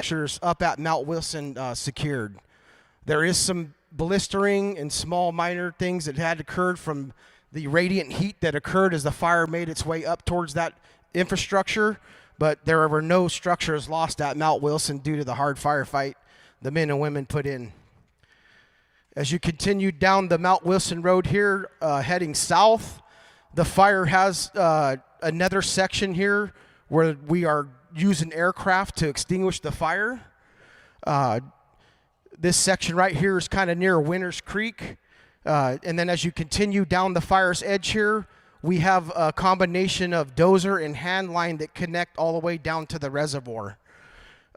structures up at Mount Wilson secured. There is some blistering and small minor things that had occurred from the radiant heat that occurred as the fire made its way up towards that infrastructure, but there were no structures lost at Mount Wilson due to the hard firefight the men and women put in. As you continue down the Mount Wilson Road here, heading south, the fire has another section here where we are using aircraft to extinguish the fire. This section right here is kind of near Winters Creek. And then as you continue down the fire's edge here, we have a combination of dozer and hand line that connect all the way down to the reservoir.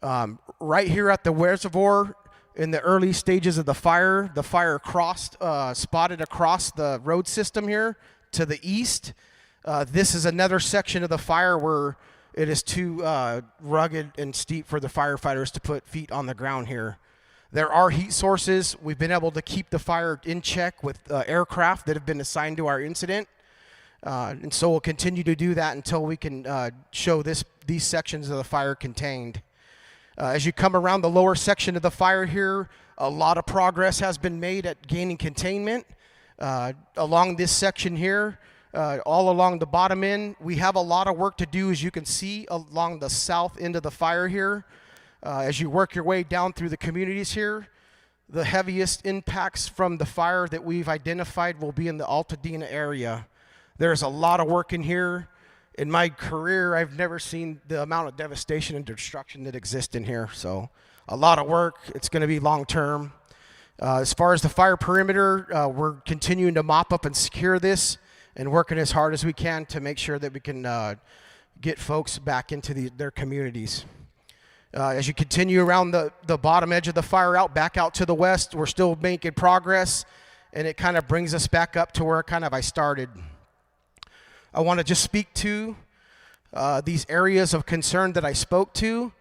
Right here at the reservoir, in the early stages of the fire crossed, spotted across the road system here to the east. This is another section of the fire where it is too rugged and steep for the firefighters to put feet on the ground here. There are heat sources. We've been able to keep the fire in check with aircraft that have been assigned to our incident. And so we'll continue to do that until we can show these sections of the fire contained. As you come around the lower section of the fire here, a lot of progress has been made at gaining containment. Along this section here, all along the bottom end, we have a lot of work to do, as you can see, along the south end of the fire here. As you work your way down through the communities here, the heaviest impacts from the fire that we've identified will be in the Pasadena area. There's a lot of work in here. In my career, I've never seen the amount of devastation and destruction that exists in here. So a lot of work. It's going to be long term. As far as the fire perimeter, we're continuing to mop up and secure this and working as hard as we can to make sure that we can get folks back into their communities. As you continue around the bottom edge of the fire back out to the west, we're still making progress, and it kind of brings us back up to where I started. I want to just speak to these areas of concern that I spoke to.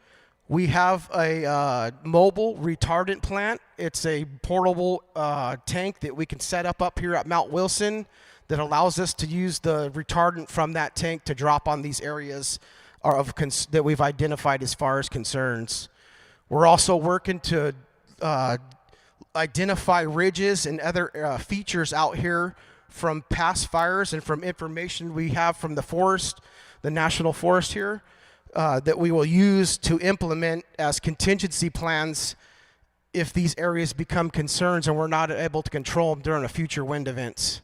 We have a mobile retardant plant. It's a portable tank that we can set up here at Mount Wilson that allows us to use the retardant from that tank to drop on these areas that we've identified as far as concerns. We're also working to identify ridges and other features out here from past fires and from information we have from the forest, the national forest here, that we will use to implement as contingency plans if these areas become concerns and we're not able to control them during a future wind events.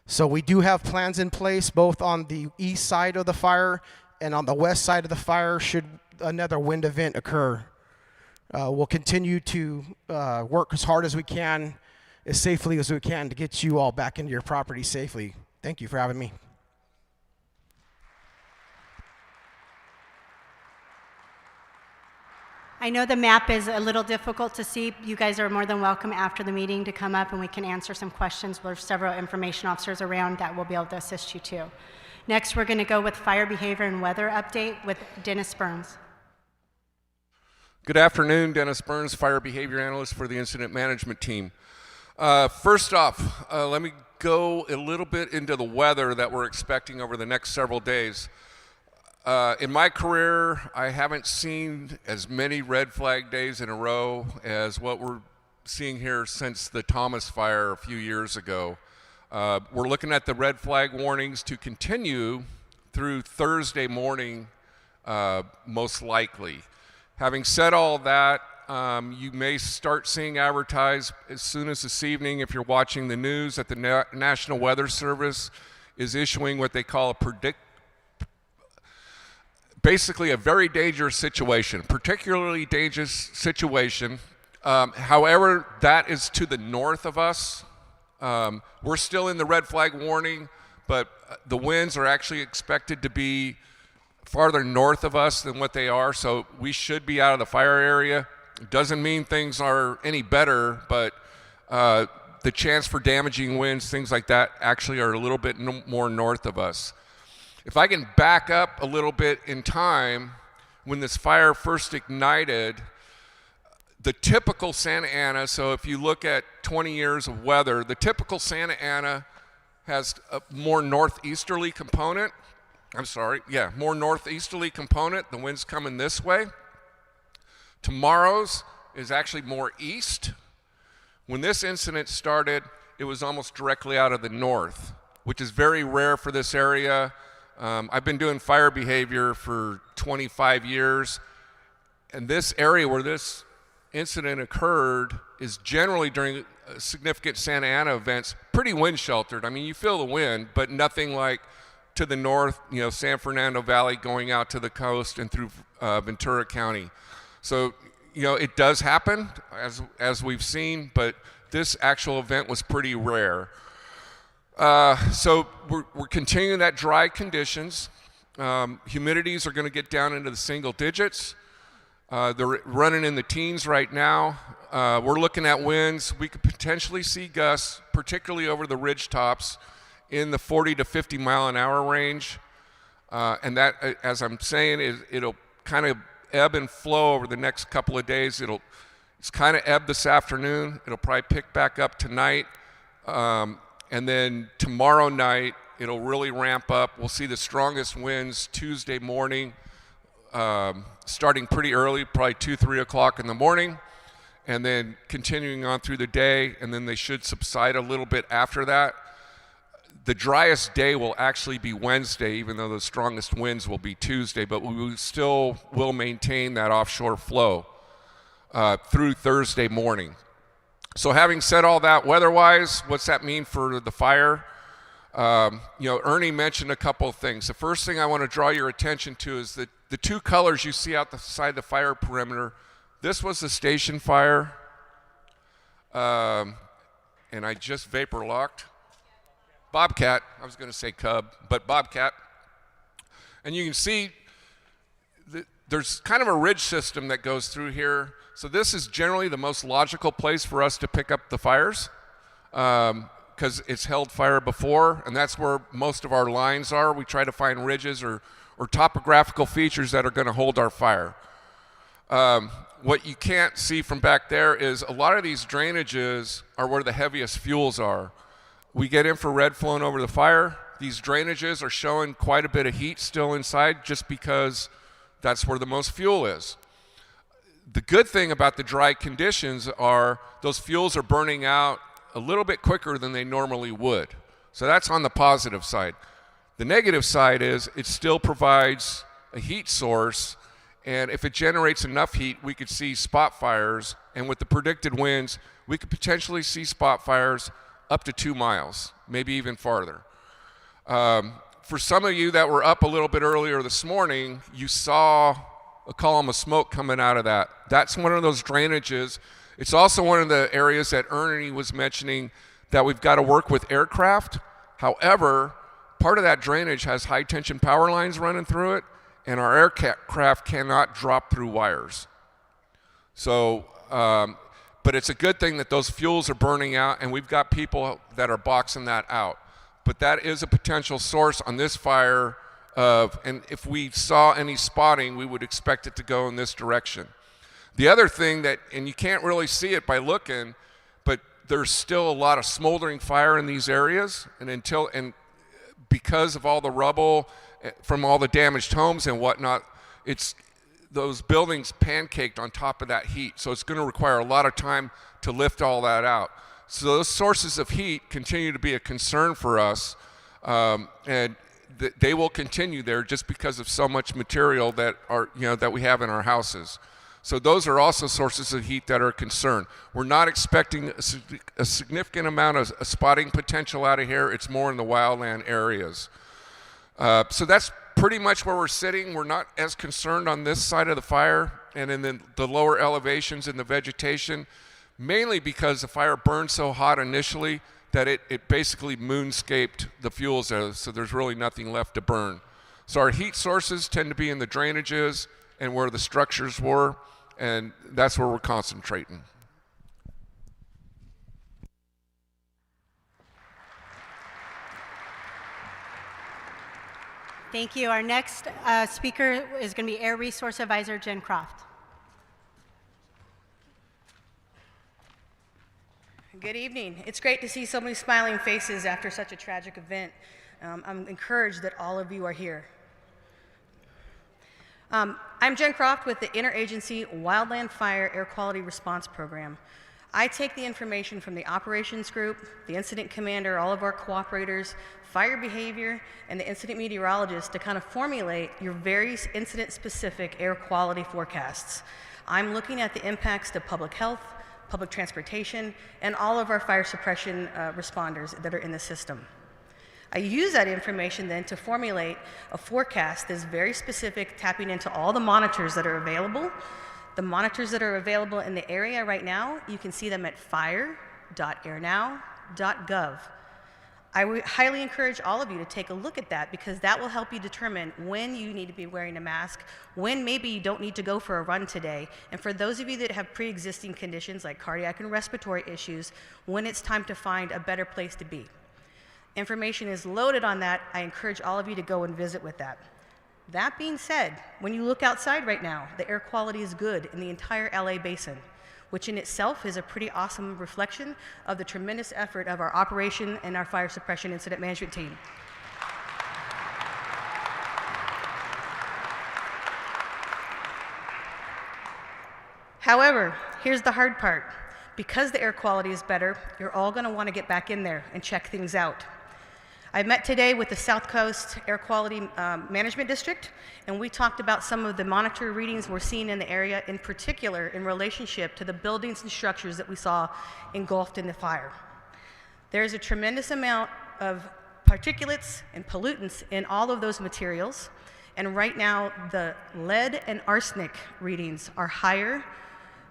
So we do have plans in place both on the east side of the fire and on the west side of the fire should another wind event occur. We'll continue to work as hard as we can, as safely as we can, to get you all back into your property safely. Thank you for having me. I know the map is a little difficult to see. You guys are more than welcome after the meeting to come up and we can answer some questions. There's several information officers around that will be able to assist you too. Next, we're going to go with fire behavior and weather update with Dennis Burns. Good afternoon, Dennis Burns, fire behavior analyst for the incident management team. First off, let me go a little bit into the weather that we're expecting over the next several days. In my career, I haven't seen as many red flag days in a row as what we're seeing here since the Thomas fire a few years ago. We're looking at the red flag warnings to continue through Thursday morning, most likely. Having said all that, you may start seeing advertised as soon as this evening, if you're watching the news, that the National Weather Service is issuing what they call basically a very dangerous situation, particularly dangerous situation. However, that is to the north of us. We're still in the red flag warning, but the winds are actually expected to be farther north of us than what they are, so we should be out of the fire area. It doesn't mean things are any better, but the chance for damaging winds, things like that, actually are a little bit more north of us. If I can back up a little bit in time, when this fire first ignited, the typical Santa Ana, so if you look at 20 years of weather, the typical Santa Ana has a more northeasterly component. More northeasterly component. The wind's coming this way. Tomorrow's is actually more east. When this incident started, it was almost directly out of the north, which is very rare for this area. I've been doing fire behavior for 25 years, and this area where this incident occurred is generally during significant Santa Ana events pretty wind sheltered. I mean, you feel the wind, but nothing like to the north, San Fernando Valley going out to the coast and through Ventura County. So, it does happen as we've seen, but this actual event was pretty rare. So we're continuing that dry conditions. Humidities are going to get down into the single digits. They're running in the teens right now. We're looking at winds. We could potentially see gusts, particularly over the ridge tops, in the 40 to 50 mile an hour range. And that, as I'm saying, it'll kind of ebb and flow over the next couple of days. It's kind of ebbed this afternoon. It'll probably pick back up tonight. And then tomorrow night, it'll really ramp up. We'll see the strongest winds Tuesday morning, starting pretty early, probably 2, 3 o'clock in the morning, and then continuing on through the day, and then they should subside a little bit after that. The driest day will actually be Wednesday, even though the strongest winds will be Tuesday, but we still will maintain that offshore flow through Thursday morning. So having said all that, weather-wise, what's that mean for the fire? Ernie mentioned a couple of things. The first thing I want to draw your attention to is that the two colors you see outside the fire perimeter, this was the station fire, and I just vapor locked. Bobcat, I was going to say Cub, but Bobcat. And you can see that there's kind of a ridge system that goes through here. So this is generally the most logical place for us to pick up the fires because it's held fire before, and that's where most of our lines are. We try to find ridges or topographical features that are going to hold our fire. What you can't see from back there is a lot of these drainages are where the heaviest fuels are. We get infrared flowing over the fire. These drainages are showing quite a bit of heat still inside just because that's where the most fuel is. The good thing about the dry conditions are those fuels are burning out a little bit quicker than they normally would. So that's on the positive side. The negative side is it still provides a heat source, and if it generates enough heat, we could see spot fires, and with the predicted winds, we could potentially see spot fires up to 2 miles, maybe even farther. For some of you that were up a little bit earlier this morning, you saw a column of smoke coming out of that. That's one of those drainages. It's also one of the areas that Ernie was mentioning that we've got to work with aircraft. However, part of that drainage has high tension power lines running through it, and our aircraft cannot drop through wires. So, but it's a good thing that those fuels are burning out, and we've got people that are boxing that out. But that is a potential source on this fire and if we saw any spotting, we would expect it to go in this direction. The other thing that, and you can't really see it by looking, but there's still a lot of smoldering fire in these areas, and because of all the rubble from all the damaged homes and whatnot, it's those buildings pancaked on top of that heat. So it's going to require a lot of time to lift all that out. So those sources of heat continue to be a concern for us, and they will continue there just because of so much material that we have in our houses. So those are also sources of heat that are a concern. We're not expecting a significant amount of spotting potential out of here. It's more in the wildland areas. So that's pretty much where we're sitting. We're not as concerned on this side of the fire and in the lower elevations in the vegetation, mainly because the fire burned so hot initially that it basically moonscaped the fuels, so there's really nothing left to burn. So our heat sources tend to be in the drainages and where the structures were, and that's where we're concentrating. Thank you. Our next speaker is going to be Air Resource Advisor Jen Croft. Good evening. It's great to see so many smiling faces after such a tragic event. I'm encouraged that all of you are here. I'm Jen Croft with the Interagency Wildfire Air Quality Response Program. I take the information from the operations group, the incident commander, all of our cooperators, fire behavior, and the incident meteorologist to kind of formulate your various incident-specific air quality forecasts. I'm looking at the impacts to public health, public transportation, and all of our fire suppression responders that are in the system. I use that information then to formulate a forecast that's very specific, tapping into all the monitors that are available. The monitors that are available in the area right now, you can see them at fire.airnow.gov. I would highly encourage all of you to take a look at that, because that will help you determine when you need to be wearing a mask, when maybe you don't need to go for a run today, and for those of you that have pre-existing conditions like cardiac and respiratory issues, when it's time to find a better place to be. Information is loaded on that. I encourage all of you to go and visit with that. That being said, when you look outside right now, the air quality is good in the entire LA basin, which in itself is a pretty awesome reflection of the tremendous effort of our operation and our fire suppression incident management team. However, here's the hard part. Because the air quality is better, you're all going to want to get back in there and check things out. I met today with the South Coast Air Quality Management District, and we talked about some of the monitor readings we're seeing in the area, in particular in relationship to the buildings and structures that we saw engulfed in the fire. There's a tremendous amount of particulates and pollutants in all of those materials, and right now the lead and arsenic readings are higher,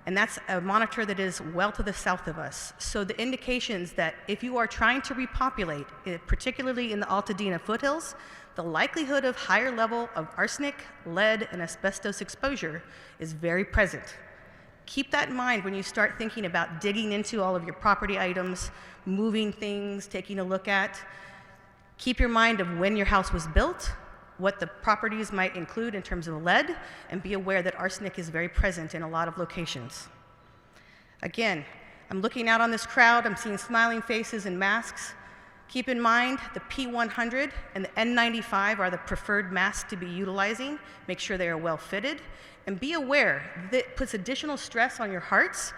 and that's a monitor that is well to the south of us. So the indications that if you are trying to repopulate, particularly in the Pasadena foothills, the likelihood of higher level of arsenic, lead, and asbestos exposure is very present. Keep that in mind when you start thinking about digging into all of your property items, moving things, taking a look at. Keep your mind of when your house was built, what the properties might include in terms of lead, and be aware that arsenic is very present in a lot of locations. Again, I'm looking out on this crowd, I'm seeing smiling faces and masks. Keep in mind the P100 and the N95 are the preferred masks to be utilizing. Make sure they are well fitted, and be aware that it puts additional stress on your hearts.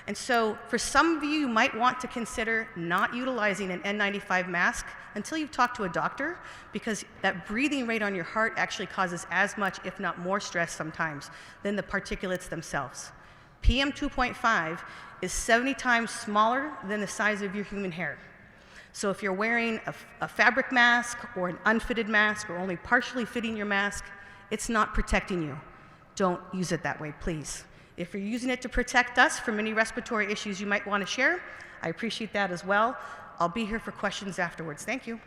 And so for some of you might want to consider not utilizing an N95 mask until you've talked to a doctor, because that breathing rate on your heart actually causes as much, if not more, stress sometimes than the particulates themselves. PM 2.5 is 70 times smaller than the size of your human hair. So if you're wearing a fabric mask or an unfitted mask or only partially fitting your mask, it's not protecting you. Don't use it that way, please. If you're using it to protect us from any respiratory issues you might want to share, I appreciate that as well. I'll be here for questions afterwards. Thank you.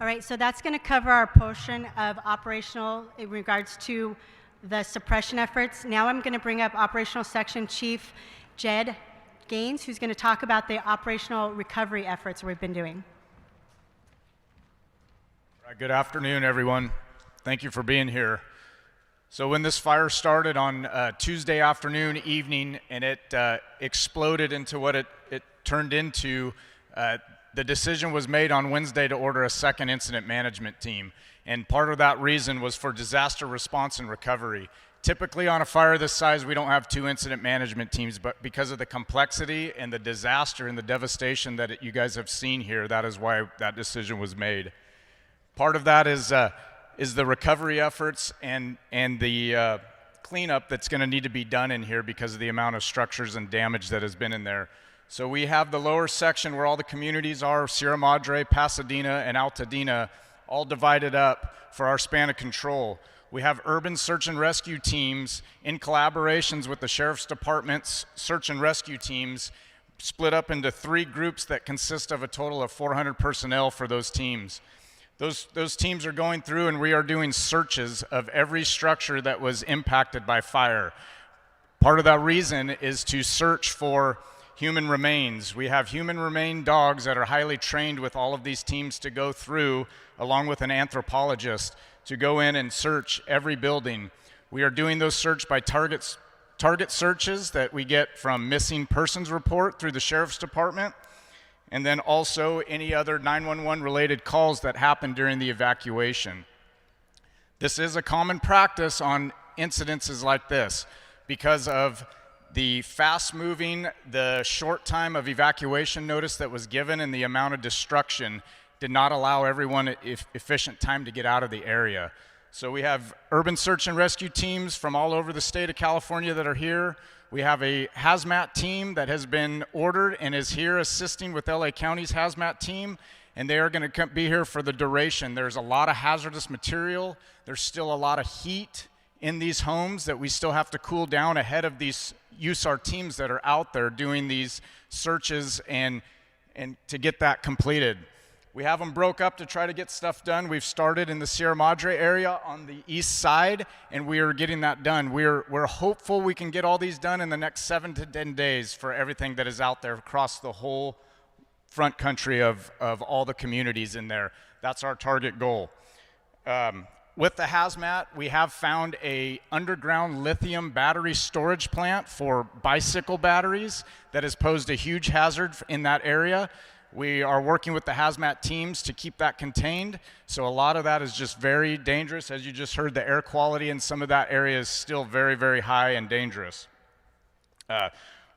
All right, so that's going to cover our portion of operational in regards to the suppression efforts. Now I'm going to bring up Operational Section Chief Jed Gaines, who's going to talk about the operational recovery efforts we've been doing. Good afternoon, everyone. Thank you for being here. So when this fire started on Tuesday afternoon, evening, and it exploded into what it turned into, the decision was made on Wednesday to order a second incident management team. And part of that reason was for disaster response and recovery. Typically on a fire this size, we don't have two incident management teams, but because of the complexity and the disaster and the devastation that you guys have seen here, that is why that decision was made. Part of that is the recovery efforts and the cleanup that's going to need to be done in here because of the amount of structures and damage that has been in there. So we have the lower section where all the communities are, Sierra Madre, Pasadena, and Altadena, all divided up for our span of control. We have urban search and rescue teams in collaborations with the Sheriff's Department's search and rescue teams, split up into 3 groups that consist of a total of 400 personnel for those teams. Those teams are going through, and we are doing searches of every structure that was impacted by fire. Part of that reason is to search for human remains. We have human remain dogs that are highly trained with all of these teams to go through, along with an anthropologist, to go in and search every building. We are doing those search by target searches that we get from missing persons report through the Sheriff's Department. and then also any other 911 related calls that happen during the evacuation. This is a common practice on incidences like this because of the fast moving, the short time of evacuation notice that was given, and the amount of destruction did not allow everyone efficient time to get out of the area. So we have urban search and rescue teams from all over the state of California that are here. We have a hazmat team that has been ordered and is here assisting with LA County's hazmat team, and they are going to be here for the duration. There's a lot of hazardous material. There's still a lot of heat in these homes that we still have to cool down ahead of these USAR teams that are out there doing these searches and to get that completed. We have them broke up to try to get stuff done. We've started in the Sierra Madre area on the east side, and we are getting that done. We're hopeful we can get all these done in the next 7 to 10 days for everything that is out there across the whole front country of all the communities in there. That's our target goal. With the hazmat, we have found a underground lithium battery storage plant for bicycle batteries that has posed a huge hazard in that area. We are working with the hazmat teams to keep that contained. So a lot of that is just very dangerous. As you just heard, the air quality in some of that area is still very, very high and dangerous.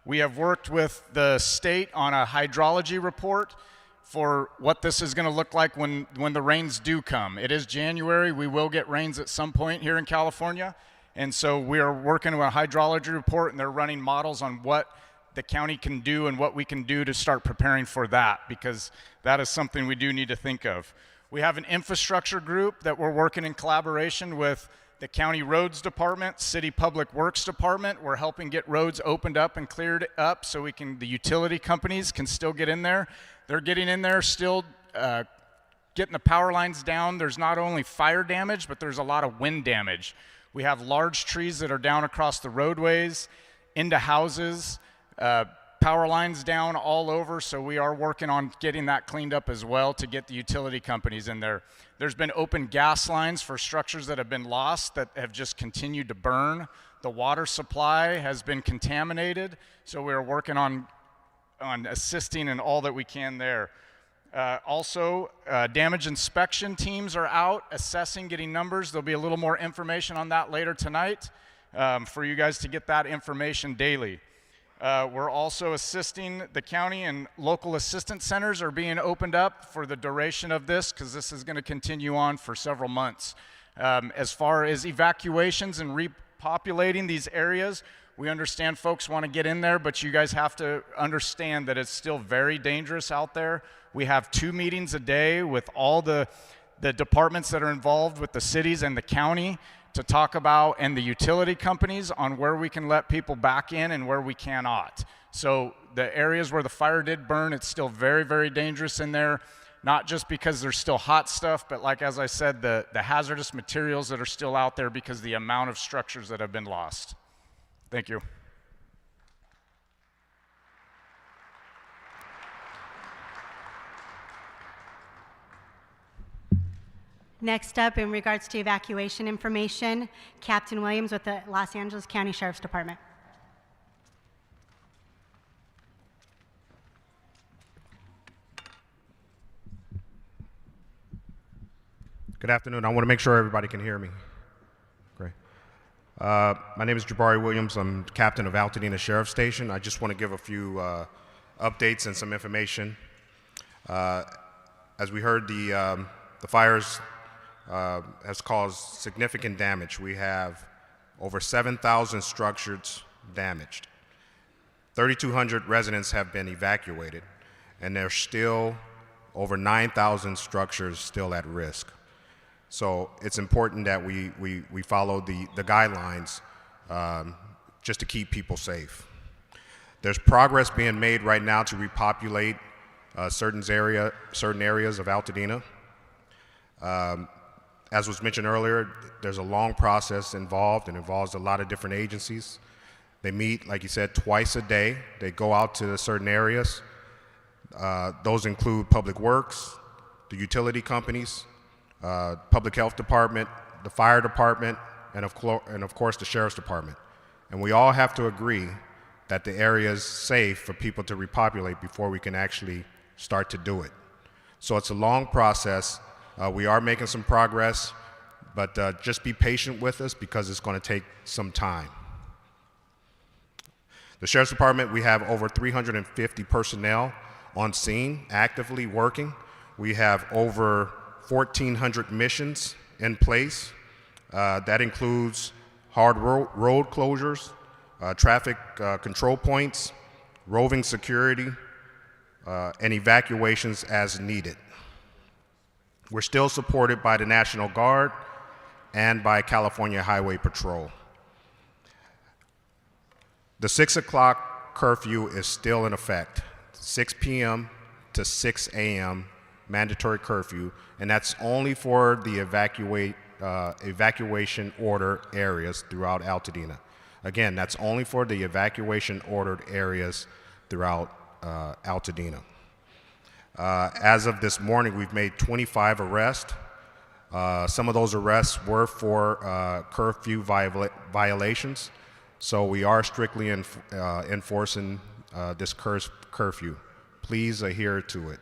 We have worked with the state on a hydrology report for what this is going to look like when the rains do come. It is January. We will get rains at some point here in California. And so we are working on a hydrology report, and they're running models on what the county can do and what we can do to start preparing for that, because that is something we do need to think of. We have an infrastructure group that we're working in collaboration with the County Roads Department, City Public Works Department. We're helping get roads opened up and cleared up so the utility companies can still get in there. They're getting in there, still getting the power lines down. There's not only fire damage, but there's a lot of wind damage. We have large trees that are down across the roadways, into houses, power lines down all over, so we are working on getting that cleaned up as well to get the utility companies in there. There's been open gas lines for structures that have been lost that have just continued to burn. The water supply has been contaminated, so we're working on assisting in all that we can there. Also, damage inspection teams are out assessing, getting numbers. There'll be a little more information on that later tonight for you guys to get that information daily. We're also assisting the county, and local assistance centers are being opened up for the duration of this, because this is going to continue on for several months. As far as evacuations and repopulating these areas, we understand folks want to get in there, but you guys have to understand that it's still very dangerous out there. We have 2 meetings a day with all the departments that are involved with the cities and the county to talk about, and the utility companies, on where we can let people back in and where we cannot. So the areas where the fire did burn, it's still very, very dangerous in there, not just because there's still hot stuff, but like, as I said, the hazardous materials that are still out there because of the amount of structures that have been lost. Thank you. Next up, in regards to evacuation information, Captain Williams with the Los Angeles County Sheriff's Department. Good afternoon. I want to make sure everybody can hear me. Great. My name is Jabari Williams. I'm captain of Pasadena Sheriff's Station. I just want to give a few updates and some information. As we heard, the fires has caused significant damage. We have over 7,000 structures damaged. 3,200 residents have been evacuated, and there's still over 9,000 structures still at risk. So it's important that we follow the guidelines just to keep people safe. There's progress being made right now to repopulate certain areas of Altadena. As was mentioned earlier, there's a long process involved, and involves a lot of different agencies. They meet, like you said, twice a day. They go out to certain areas. Those include Public Works, the utility companies, Public Health Department, the Fire Department, and of course the Sheriff's Department. And we all have to agree that the area is safe for people to repopulate before we can actually start to do it. So it's a long process. We are making some progress, but just be patient with us because it's going to take some time. The Sheriff's Department, we have over 350 personnel on scene, actively working. We have over 1,400 missions in place. That includes hard road closures, traffic control points, roving security, and evacuations as needed. We're still supported by the National Guard and by California Highway Patrol. The 6 o'clock curfew is still in effect, 6 p.m. to 6 a.m. mandatory curfew, and that's only for the evacuation order areas throughout Altadena. Again, that's only for the evacuation ordered areas throughout Altadena. As of this morning, we've made 25 arrests. Some of those arrests were for curfew violations, so we are strictly enforcing this curfew. Please adhere to it.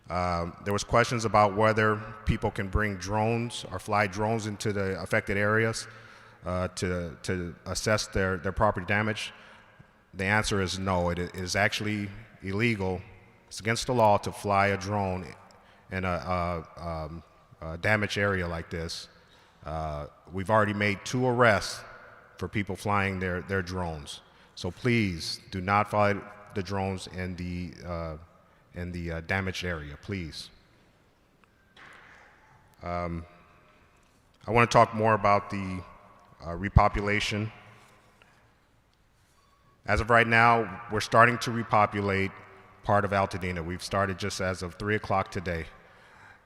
There was questions about whether people can bring drones or fly drones into the affected areas to assess their property damage. The answer is no. It is actually illegal. It's against the law to fly a drone in a damaged area like this. We've already made 2 arrests for people flying their drones. So please do not fly the drones in the damaged area, please. I want to talk more about the repopulation. As of right now, we're starting to repopulate part of Altadena. We've started just as of 3 o'clock today.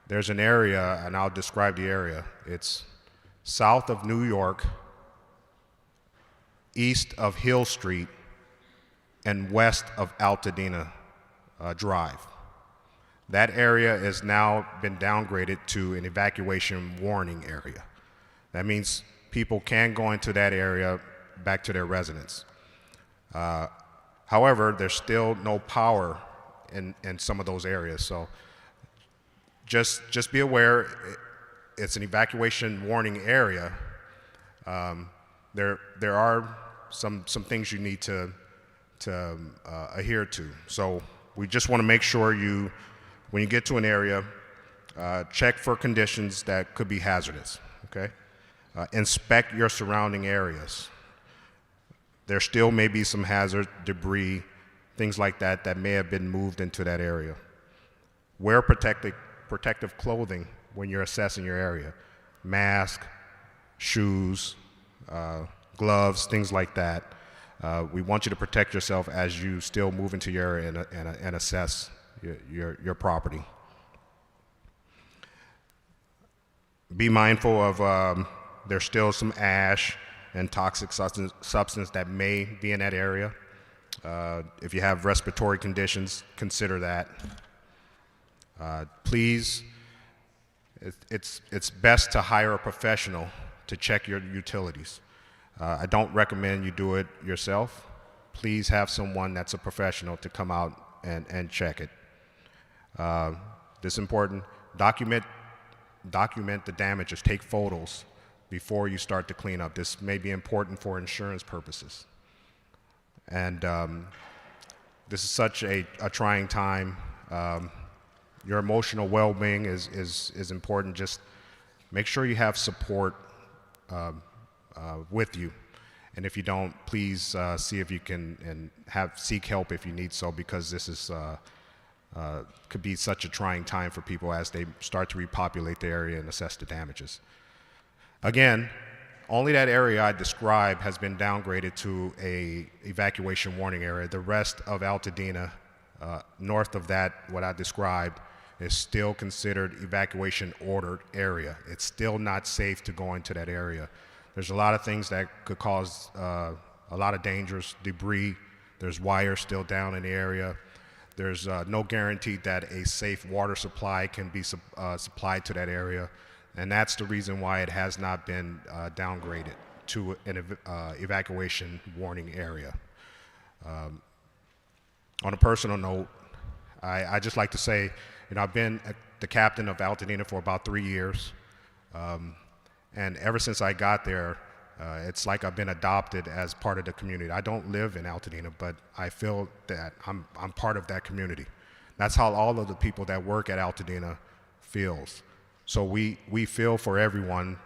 There's an area, and I'll describe the area. It's south of New York, east of Hill Street, and west of Altadena Drive. That area has now been downgraded to an evacuation warning area. That means people can go into that area back to their residence. However, there's still no power in some of those areas. So just be aware, it's an evacuation warning area. There are some things you need to adhere to. So we just want to make sure when you get to an area, check for conditions that could be hazardous, okay? Inspect your surrounding areas. There still may be some hazard, debris, things like that may have been moved into that area. Wear protective clothing when you're assessing your area. Mask, shoes, gloves, things like that. We want you to protect yourself as you still move into your area and assess your property. Be mindful of there's still some ash and toxic substance that may be in that area. If you have respiratory conditions, consider that. Please, it's best to hire a professional to check your utilities. I don't recommend you do it yourself. Please have someone that's a professional to come out and check it. This is important. Document the damages. Take photos before you start to clean up. This may be important for insurance purposes. And this is such a trying time. Your emotional well-being is important. Just make sure you have support with you. And if you don't, please see if you can seek help if you need so, because this is could be such a trying time for people as they start to repopulate the area and assess the damages. Again, only that area I described has been downgraded to a evacuation warning area. The rest of Altadena, north of that, what I described, is still considered evacuation ordered area. It's still not safe to go into that area. There's a lot of things that could cause a lot of dangerous debris. There's wires still down in the area. There's no guarantee that a safe water supply can be supplied to that area. And that's the reason why it has not been downgraded to an evacuation warning area. On a personal note, I just like to say, I've been the captain of Altadena for about 3 years. And ever since I got there, it's like I've been adopted as part of the community. I don't live in Altadena, but I feel that I'm part of that community. That's how all of the people that work at Altadena feels. So we feel for everyone.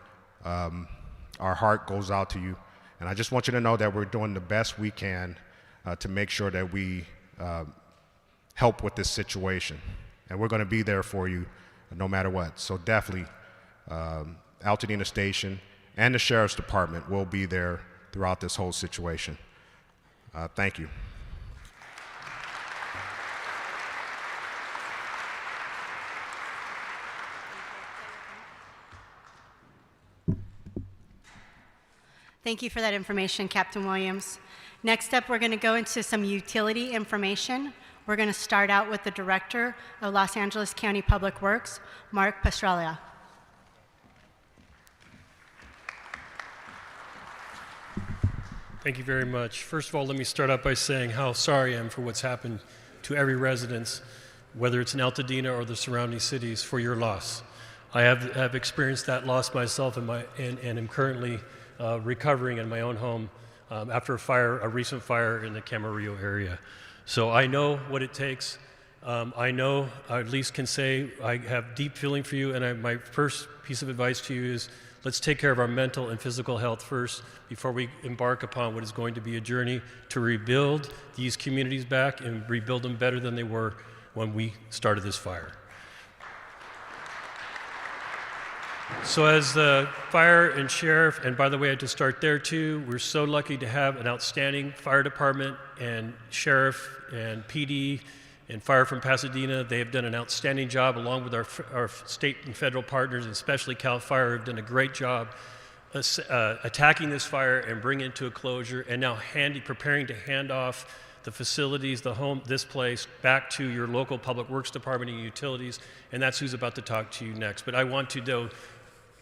Our heart goes out to you. And I just want you to know that we're doing the best we can to make sure that we help with this situation. And we're going to be there for you no matter what. So definitely, Altadena Station and the Sheriff's Department will be there throughout this whole situation. Thank you. Thank you for that information, Captain Williams. Next up, we're going to go into some utility information. We're going to start out with the Director of Los Angeles County Public Works, Mark Pastrella. Thank you very much. First of all, let me start out by saying how sorry I am for what's happened to every resident, whether it's in Altadena or the surrounding cities, for your loss. I have experienced that loss myself and am currently recovering in my own home after a recent fire in the Camarillo area. So I know what it takes. I know, I at least can say, I have deep feeling for you, and my first piece of advice to you is let's take care of our mental and physical health first before we embark upon what is going to be a journey to rebuild these communities back and rebuild them better than they were when we started this fire. So as the fire and sheriff, and by the way, I had to start there too, we're so lucky to have an outstanding fire department and sheriff and PD and fire from Pasadena. They have done an outstanding job along with our state and federal partners, and especially CAL FIRE, have done a great job attacking this fire and bringing it to a closure, and now preparing to hand off the facilities, this place, back to your local public works department and utilities, and that's who's about to talk to you next. But I want to know,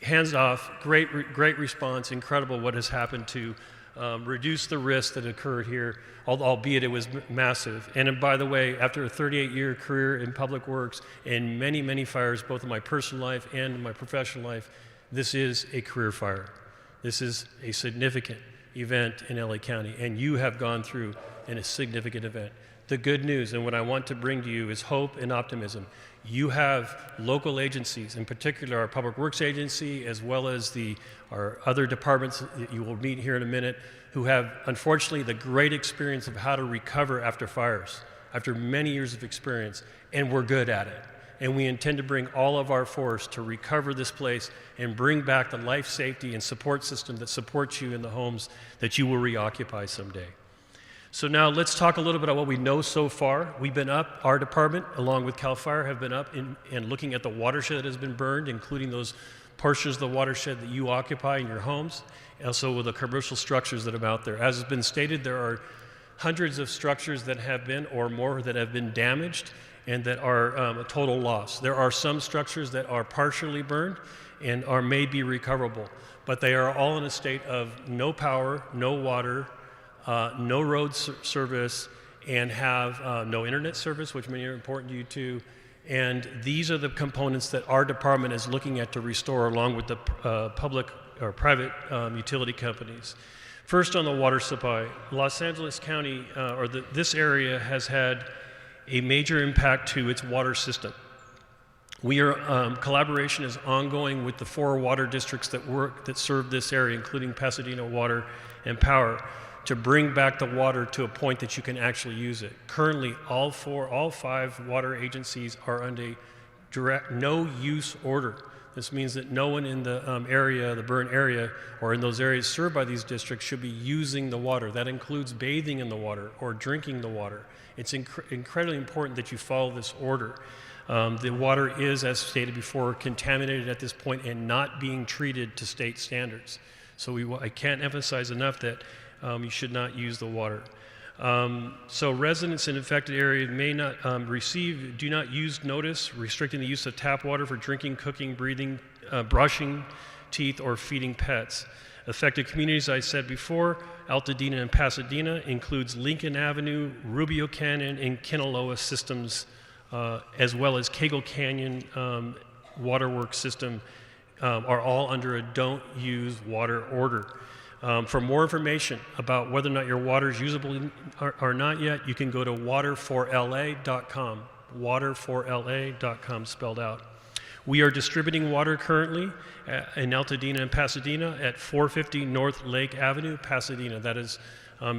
hands off, great response, incredible what has happened to reduce the risk that occurred here, albeit it was massive. And by the way, after a 38-year career in public works and many, many fires, both in my personal life and in my professional life, this is a career fire. This is a significant event in LA County, and you have gone through a significant event. The good news, and what I want to bring to you, is hope and optimism. You have local agencies, in particular our Public Works Agency, as well as our other departments that you will meet here in a minute, who have, unfortunately, the great experience of how to recover after fires, after many years of experience, and we're good at it. And we intend to bring all of our force to recover this place and bring back the life safety and support system that supports you in the homes that you will reoccupy someday. So now let's talk a little bit about what we know so far. We've been up, our department, along with CAL FIRE, have been up and looking at the watershed that has been burned, including those portions of the watershed that you occupy in your homes, also with the commercial structures that are out there. As has been stated, there are hundreds of structures that have been, or more, that have been damaged and that are a total loss. There are some structures that are partially burned and may be recoverable, but they are all in a state of no power, no water, no road service, and have no internet service, which many are important to you too. And these are the components that our department is looking at to restore, along with the public or private utility companies. First, on the water supply, Los Angeles County, this area has had a major impact to its water system. Collaboration is ongoing with the 4 water districts that serve this area, including Pasadena Water and Power, to bring back the water to a point that you can actually use it. Currently, all 5 water agencies are under direct no-use order. This means that no one in the area, the burn area, or in those areas served by these districts should be using the water. That includes bathing in the water or drinking the water. It's incredibly important that you follow this order. The water is, as stated before, contaminated at this point and not being treated to state standards. So I can't emphasize enough that you should not use the water. So residents in affected areas may not do not use notice restricting the use of tap water for drinking, cooking, breathing, brushing teeth, or feeding pets. Affected communities, I said before, Altadena and Pasadena, includes Lincoln Avenue, Rubio Canyon, and Kinaloa systems as well as Cagle Canyon Waterworks System are all under a don't use water order. For more information about whether or not your water is usable or not yet, you can go to water4la.com, water4la.com spelled out. We are distributing water currently in Altadena and Pasadena at 450 North Lake Avenue, Pasadena. That is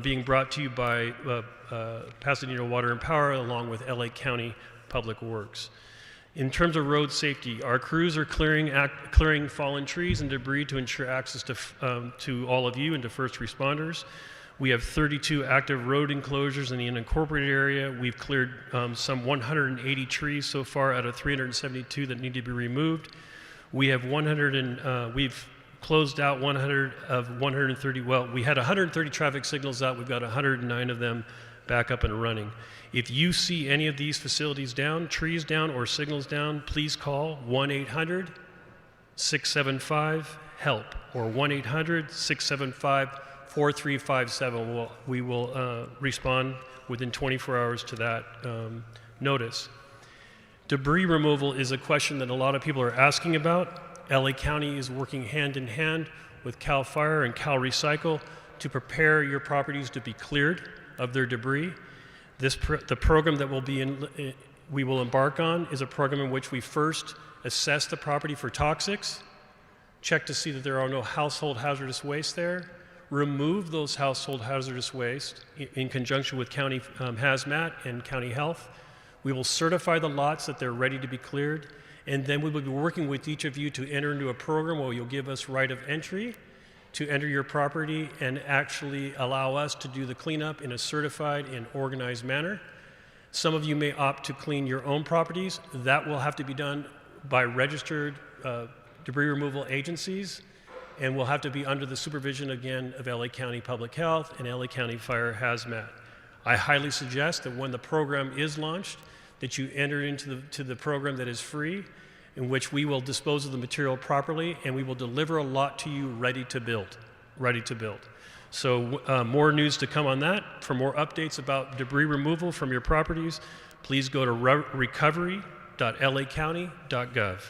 being brought to you by Pasadena Water and Power along with LA County Public Works. In terms of road safety, our crews are clearing fallen trees and debris to ensure access to all of you and to first responders. We have 32 active road enclosures in the unincorporated area. We've cleared some 180 trees so far out of 372 that need to be removed. We have we've closed out 100 of 130. Well, we had 130 traffic signals out. We've got 109 of them back up and running. If you see any of these facilities down, trees down, or signals down, please call 1-800-675-HELP or 1-800-675-4357. We will respond within 24 hours to that notice. Debris removal is a question that a lot of people are asking about. LA County is working hand in hand with CAL FIRE and Cal Recycle to prepare your properties to be cleared of their debris. The program that we will embark on is a program in which we first assess the property for toxics, check to see that there are no household hazardous waste there, remove those household hazardous waste in conjunction with County Hazmat and County Health. We will certify the lots that they're ready to be cleared, and then we will be working with each of you to enter into a program where you'll give us right of entry to enter your property and actually allow us to do the cleanup in a certified and organized manner. Some of you may opt to clean your own properties. That will have to be done by registered debris removal agencies and will have to be under the supervision again of LA County Public Health and LA County Fire Hazmat. I highly suggest that when the program is launched, that you enter into the program that is free, in which we will dispose of the material properly and we will deliver a lot to you ready to build. So more news to come on that. For more updates about debris removal from your properties, please go to recovery.lacounty.gov.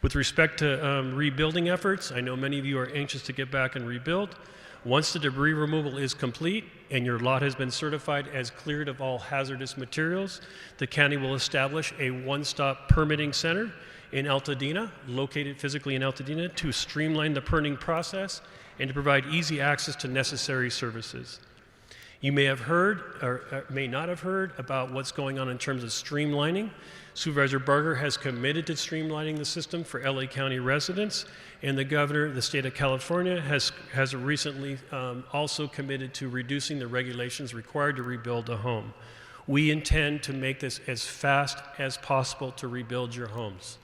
With respect to rebuilding efforts, I know many of you are anxious to get back and rebuild. Once the debris removal is complete and your lot has been certified as cleared of all hazardous materials, the county will establish a one-stop permitting center in Altadena, located physically in Altadena, to streamline the permitting process and to provide easy access to necessary services. You may have heard or may not have heard about what's going on in terms of streamlining. Supervisor Barger has committed to streamlining the system for LA County residents, and the governor of the state of California has recently also committed to reducing the regulations required to rebuild a home. We intend to make this as fast as possible to rebuild your homes.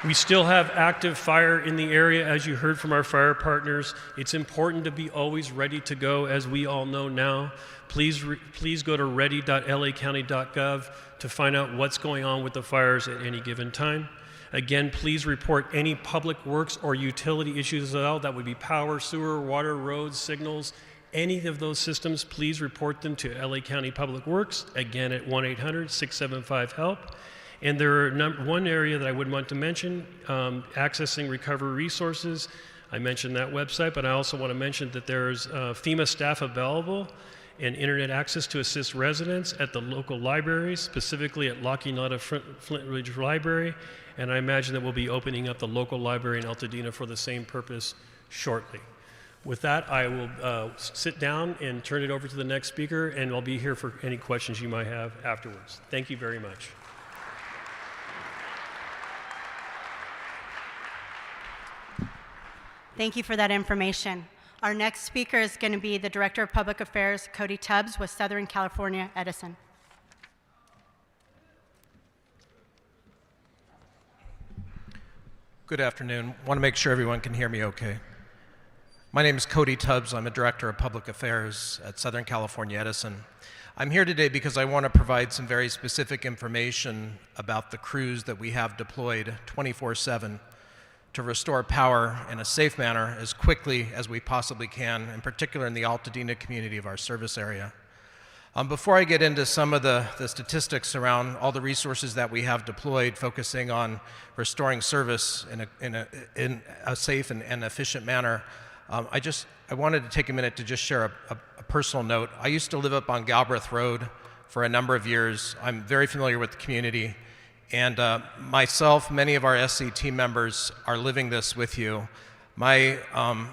We still have active fire in the area, as you heard from our fire partners. It's important to be always ready to go, as we all know now. Please go to ready.lacounty.gov to find out what's going on with the fires at any given time. Again, please report any public works or utility issues as well. That would be power, sewer, water, roads, signals, any of those systems. Please report them to LA County Public Works, again at 1-800-675-HELP. And there are one area that I would want to mention, accessing recovery resources. I mentioned that website, but I also want to mention that there's FEMA staff available and internet access to assist residents at the local libraries, specifically at La Quinata Flint Ridge Library. And I imagine that we'll be opening up the local library in Altadena for the same purpose shortly. With that, I will sit down and turn it over to the next speaker, and I'll be here for any questions you might have afterwards. Thank you very much. Thank you for that information. Our next speaker is going to be the Director of Public Affairs, Cody Tubbs, with Southern California Edison. Good afternoon. Want to make sure everyone can hear me okay. My name is Cody Tubbs. I'm a Director of Public Affairs at Southern California Edison. I'm here today because I want to provide some very specific information about the crews that we have deployed 24/7 to restore power in a safe manner as quickly as we possibly can, in particular in the Pasadena community of our service area. Before I get into some of the statistics around all the resources that we have deployed, focusing on restoring service in a safe and efficient manner, I wanted to take a minute to just share a personal note. I used to live up on Galbraith Road for a number of years. I'm very familiar with the community. And myself, many of our SC team members are living this with you. One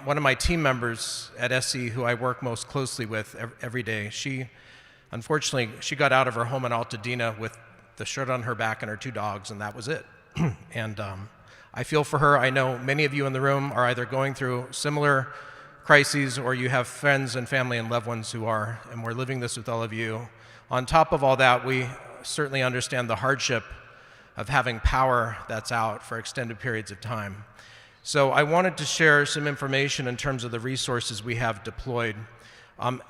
of my team members at SC, who I work most closely with every day, unfortunately, she got out of her home in Altadena with the shirt on her back and her 2 dogs, and that was it. And I feel for her. I know many of you in the room are either going through similar crises or you have friends and family and loved ones who are, and we're living this with all of you. On top of all that, we certainly understand the hardship of having power that's out for extended periods of time. So I wanted to share some information in terms of the resources we have deployed.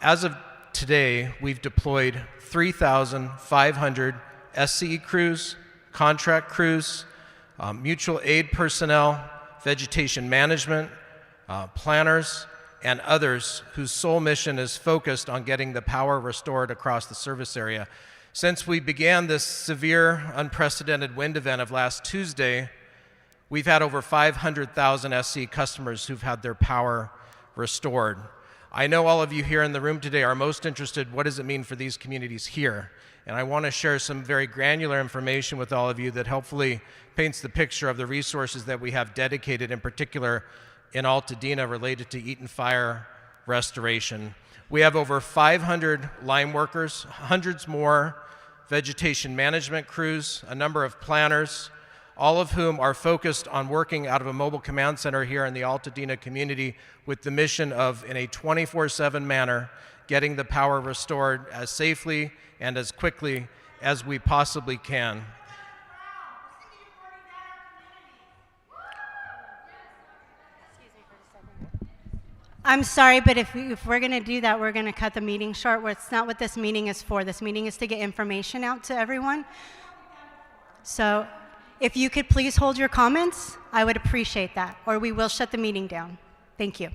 As of today, we've deployed 3,500 SCE crews, contract crews, mutual aid personnel, vegetation management, planners, and others whose sole mission is focused on getting the power restored across the service area. Since we began this severe, unprecedented wind event of last Tuesday, we've had over 500,000 SC customers who've had their power restored. I know all of you here in the room today are most interested, what does it mean for these communities here? And I want to share some very granular information with all of you that hopefully paints the picture of the resources that we have dedicated, in particular in Altadena, related to Eaton Fire restoration. We have over 500 line workers, hundreds more vegetation management crews, a number of planners, all of whom are focused on working out of a mobile command center here in the Altadena community with the mission of, in a 24/7 manner, getting the power restored as safely and as quickly as we possibly can. I'm sorry, but if we're going to do that, we're going to cut the meeting short. It's not what this meeting is for. This meeting is to get information out to everyone. So if you could please hold your comments, I would appreciate that, or we will shut the meeting down. Thank you.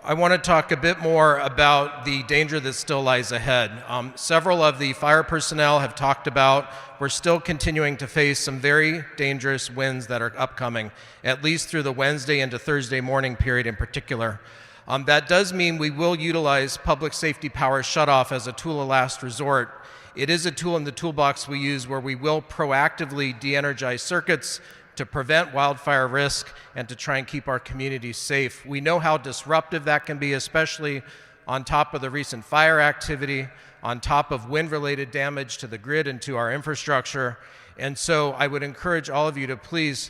I want to talk a bit more about the danger that still lies ahead. Several of the fire personnel have talked about we're still continuing to face some very dangerous winds that are upcoming, at least through the Wednesday into Thursday morning period in particular. That does mean we will utilize public safety power shutoff as a tool of last resort. It is a tool in the toolbox we use where we will proactively de-energize circuits to prevent wildfire risk and to try and keep our communities safe. We know how disruptive that can be, especially on top of the recent fire activity, on top of wind-related damage to the grid and to our infrastructure. And so I would encourage all of you to please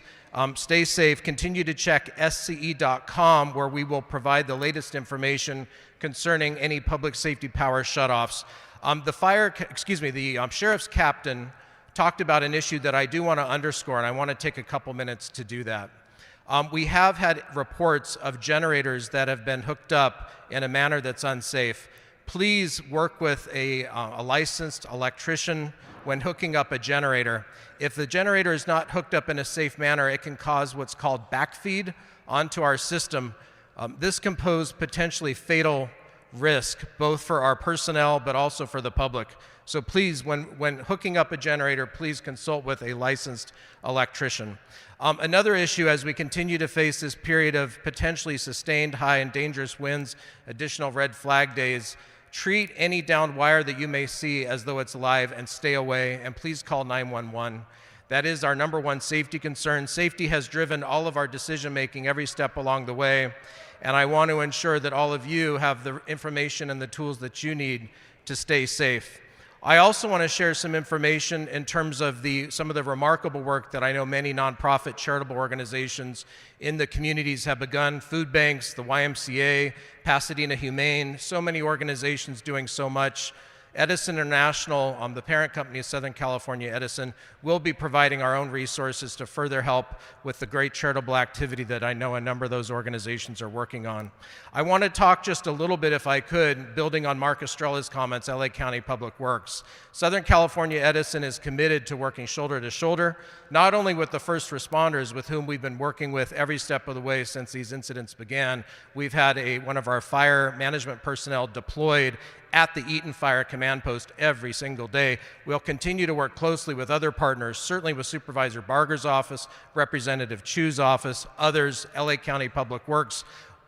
stay safe. Continue to check sce.com, where we will provide the latest information concerning any public safety power shutoffs. The sheriff's captain talked about an issue that I do want to underscore, and I want to take a couple minutes to do that. We have had reports of generators that have been hooked up in a manner that's unsafe. Please work with a licensed electrician when hooking up a generator. If the generator is not hooked up in a safe manner, it can cause what's called backfeed onto our system. This can pose potentially fatal risk, both for our personnel but also for the public. So please, when hooking up a generator, please consult with a licensed electrician. Another issue as we continue to face this period of potentially sustained high and dangerous winds, additional red flag days, treat any downed wire that you may see as though it's live and stay away, and please call 911. That is our number one safety concern. Safety has driven all of our decision making every step along the way, and I want to ensure that all of you have the information and the tools that you need to stay safe. I also want to share some information in terms of some of the remarkable work that I know many nonprofit charitable organizations in the communities have begun. Food banks, the YMCA, Pasadena Humane, so many organizations doing so much. Edison International, the parent company of Southern California Edison, will be providing our own resources to further help with the great charitable activity that I know a number of those organizations are working on. I want to talk just a little bit, if I could, building on Mark Estrella's comments, LA County Public Works. Southern California Edison is committed to working shoulder to shoulder, not only with the first responders with whom we've been working with every step of the way since these incidents began. We've had one of our fire management personnel deployed at the Eaton Fire command post every single day. We'll continue to work closely with other partners, certainly with Supervisor Barger's office, Representative Chu's office, others, LA County Public Works.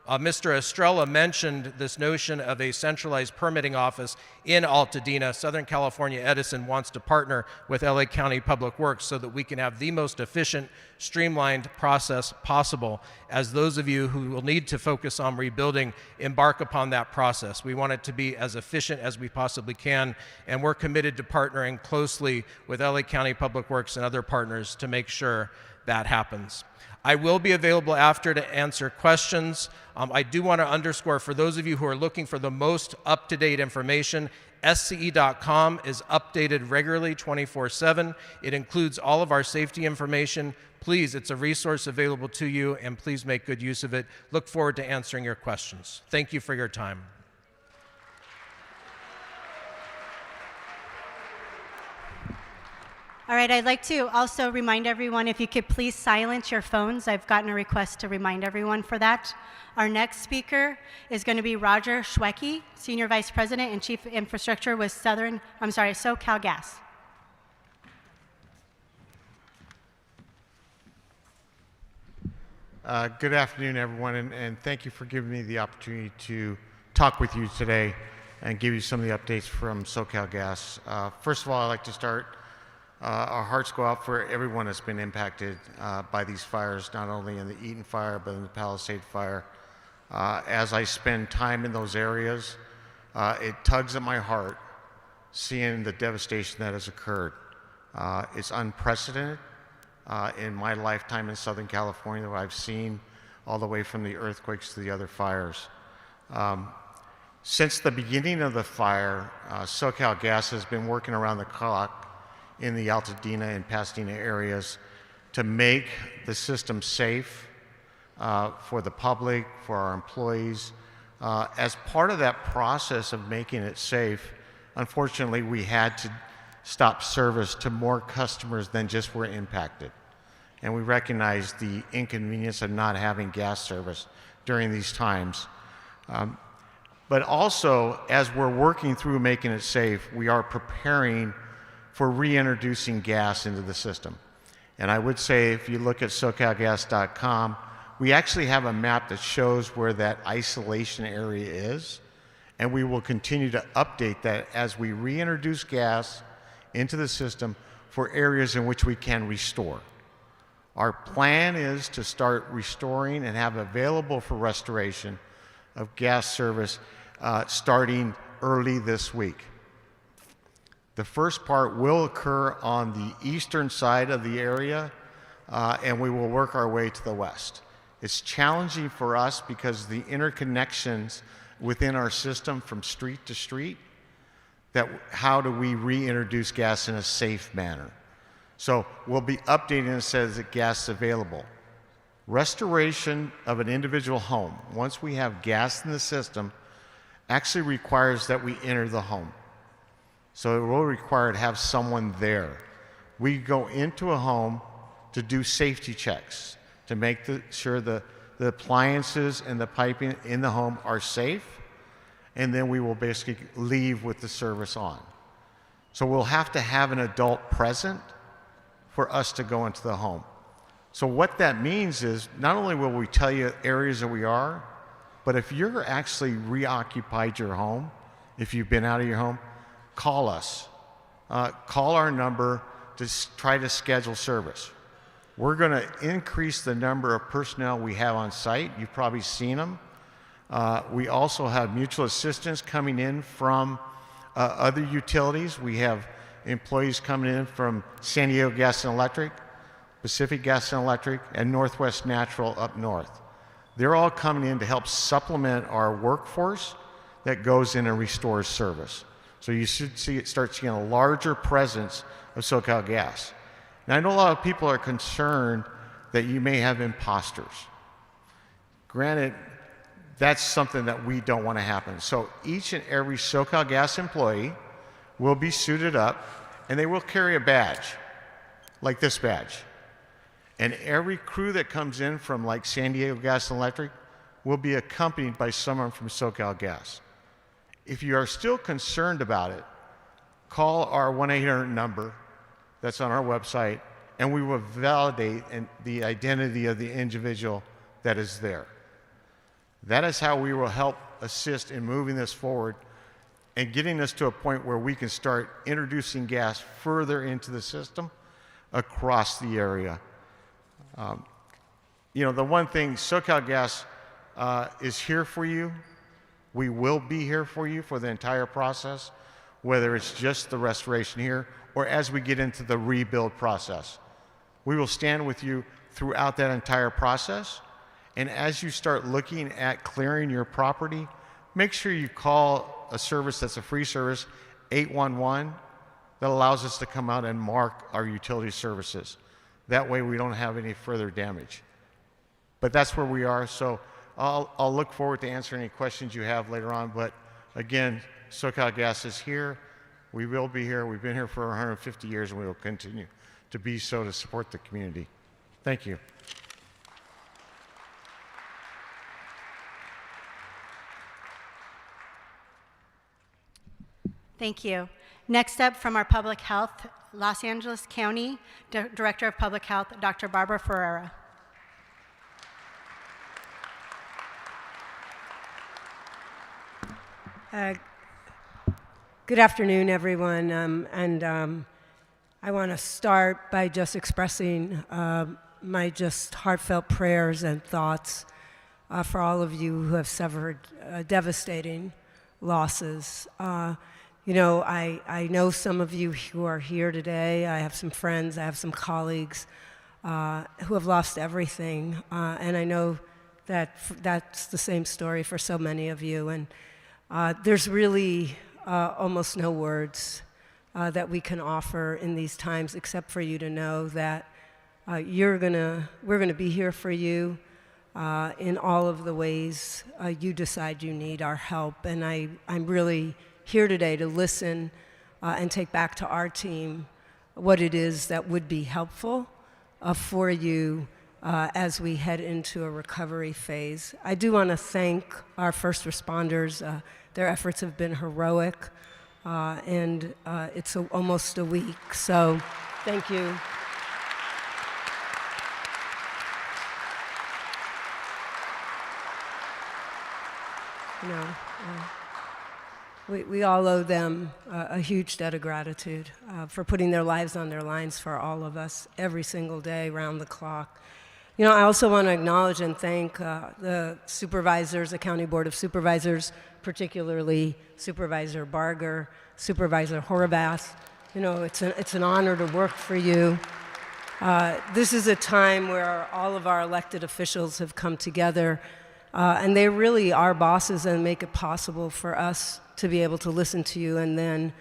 Mr. Estrella mentioned this notion of a centralized permitting office in Altadena. Southern California Edison wants to partner with LA County Public Works so that we can have the most efficient, streamlined process possible as those of you who will need to focus on rebuilding embark upon that process. We want it to be as efficient as we possibly can, and we're committed to partnering closely with LA County Public Works and other partners to make sure that happens. I will be available after to answer questions. I do want to underscore, for those of you who are looking for the most up-to-date information, SCE.com is updated regularly 24/7. It includes all of our safety information. Please, it's a resource available to you, and please make good use of it. Look forward to answering your questions. Thank you for your time. All right, I'd like to also remind everyone, if you could please silence your phones. I've gotten a request to remind everyone for that. Our next speaker is going to be Roger Schwecke, Senior Vice President and Chief Infrastructure with SoCal Gas. Good afternoon, everyone, and thank you for giving me the opportunity to talk with you today and give you some of the updates from SoCal Gas. First of all, I'd like to start. Our hearts go out for everyone that's been impacted by these fires, not only in the Eaton Fire, but in the Palisade Fire. As I spend time in those areas, it tugs at my heart seeing the devastation that has occurred. It's unprecedented in my lifetime in Southern California, what I've seen all the way from the earthquakes to the other fires. Since the beginning of the fire, SoCal Gas has been working around the clock in the Altadena and Pasadena areas to make the system safe for the public, for our employees. As part of that process of making it safe, unfortunately, we had to stop service to more customers than just were impacted. And we recognize the inconvenience of not having gas service during these times. But also, as we're working through making it safe, we are preparing for reintroducing gas into the system. And I would say, if you look at SoCalGas.com, we actually have a map that shows where that isolation area is, and we will continue to update that as we reintroduce gas into the system for areas in which we can restore. Our plan is to start restoring and have available for restoration of gas service starting early this week. The first part will occur on the eastern side of the area, and we will work our way to the west. It's challenging for us because the interconnections within our system from street to street, that how do we reintroduce gas in a safe manner? So we'll be updating it says that gas is available. Restoration of an individual home, once we have gas in the system, actually requires that we enter the home. So it will require to have someone there. We go into a home to do safety checks, to make sure the appliances and the piping in the home are safe, and then we will basically leave with the service on. So we'll have to have an adult present for us to go into the home. So what that means is, not only will we tell you areas that we are, but if you're actually reoccupied your home, if you've been out of your home, call us. Call our number to try to schedule service. We're going to increase the number of personnel we have on site. You've probably seen them. We also have mutual assistance coming in from other utilities. We have employees coming in from San Diego Gas and Electric, Pacific Gas and Electric, and Northwest Natural up north. They're all coming in to help supplement our workforce that goes in and restores service. So you should start seeing a larger presence of SoCal Gas. Now, I know a lot of people are concerned that you may have imposters. Granted, that's something that we don't want to happen. So each and every SoCal Gas employee will be suited up, and they will carry a badge, like this badge. And every crew that comes in from like San Diego Gas and Electric will be accompanied by someone from SoCal Gas. If you are still concerned about it, call our 1-800 number that's on our website, and we will validate the identity of the individual that is there. That is how we will help assist in moving this forward and getting us to a point where we can start introducing gas further into the system across the area. You know, the one thing, SoCal Gas is here for you. We will be here for you for the entire process, whether it's just the restoration here or as we get into the rebuild process. We will stand with you throughout that entire process. And as you start looking at clearing your property, make sure you call a service that's a free service, 811, that allows us to come out and mark our utility services. That way we don't have any further damage. But that's where we are, so I'll look forward to answering any questions you have later on. But again, SoCal Gas is here. We will be here. We've been here for 150 years, and we will continue to be so to support the community. Thank you. Thank you. Next up from our Public Health, Los Angeles County Director of Public Health, Dr. Barbara Ferreira. Good afternoon, everyone. I want to start by just expressing my just heartfelt prayers and thoughts for all of you who have suffered devastating losses. You know, I know some of you who are here today. I have some friends, I have some colleagues who have lost everything. And I know that that's the same story for so many of you. And there's really almost no words that we can offer in these times except for you to know that we're gonna be here for you in all of the ways you decide you need our help. And I'm really here today to listen and take back to our team what it is that would be helpful for you as we head into a recovery phase. I do want to thank our first responders. Their efforts have been heroic, and it's almost a week, so thank you. You know, we all owe them a huge debt of gratitude for putting their lives on their lines for all of us every single day, round the clock. You know, I also want to acknowledge and thank the supervisors, the County Board of Supervisors, particularly Supervisor Barger, Supervisor Horvath. You know, it's an honor to work for you. This is a time where all of our elected officials have come together, and they really are bosses and make it possible for us to be able to listen to you, and then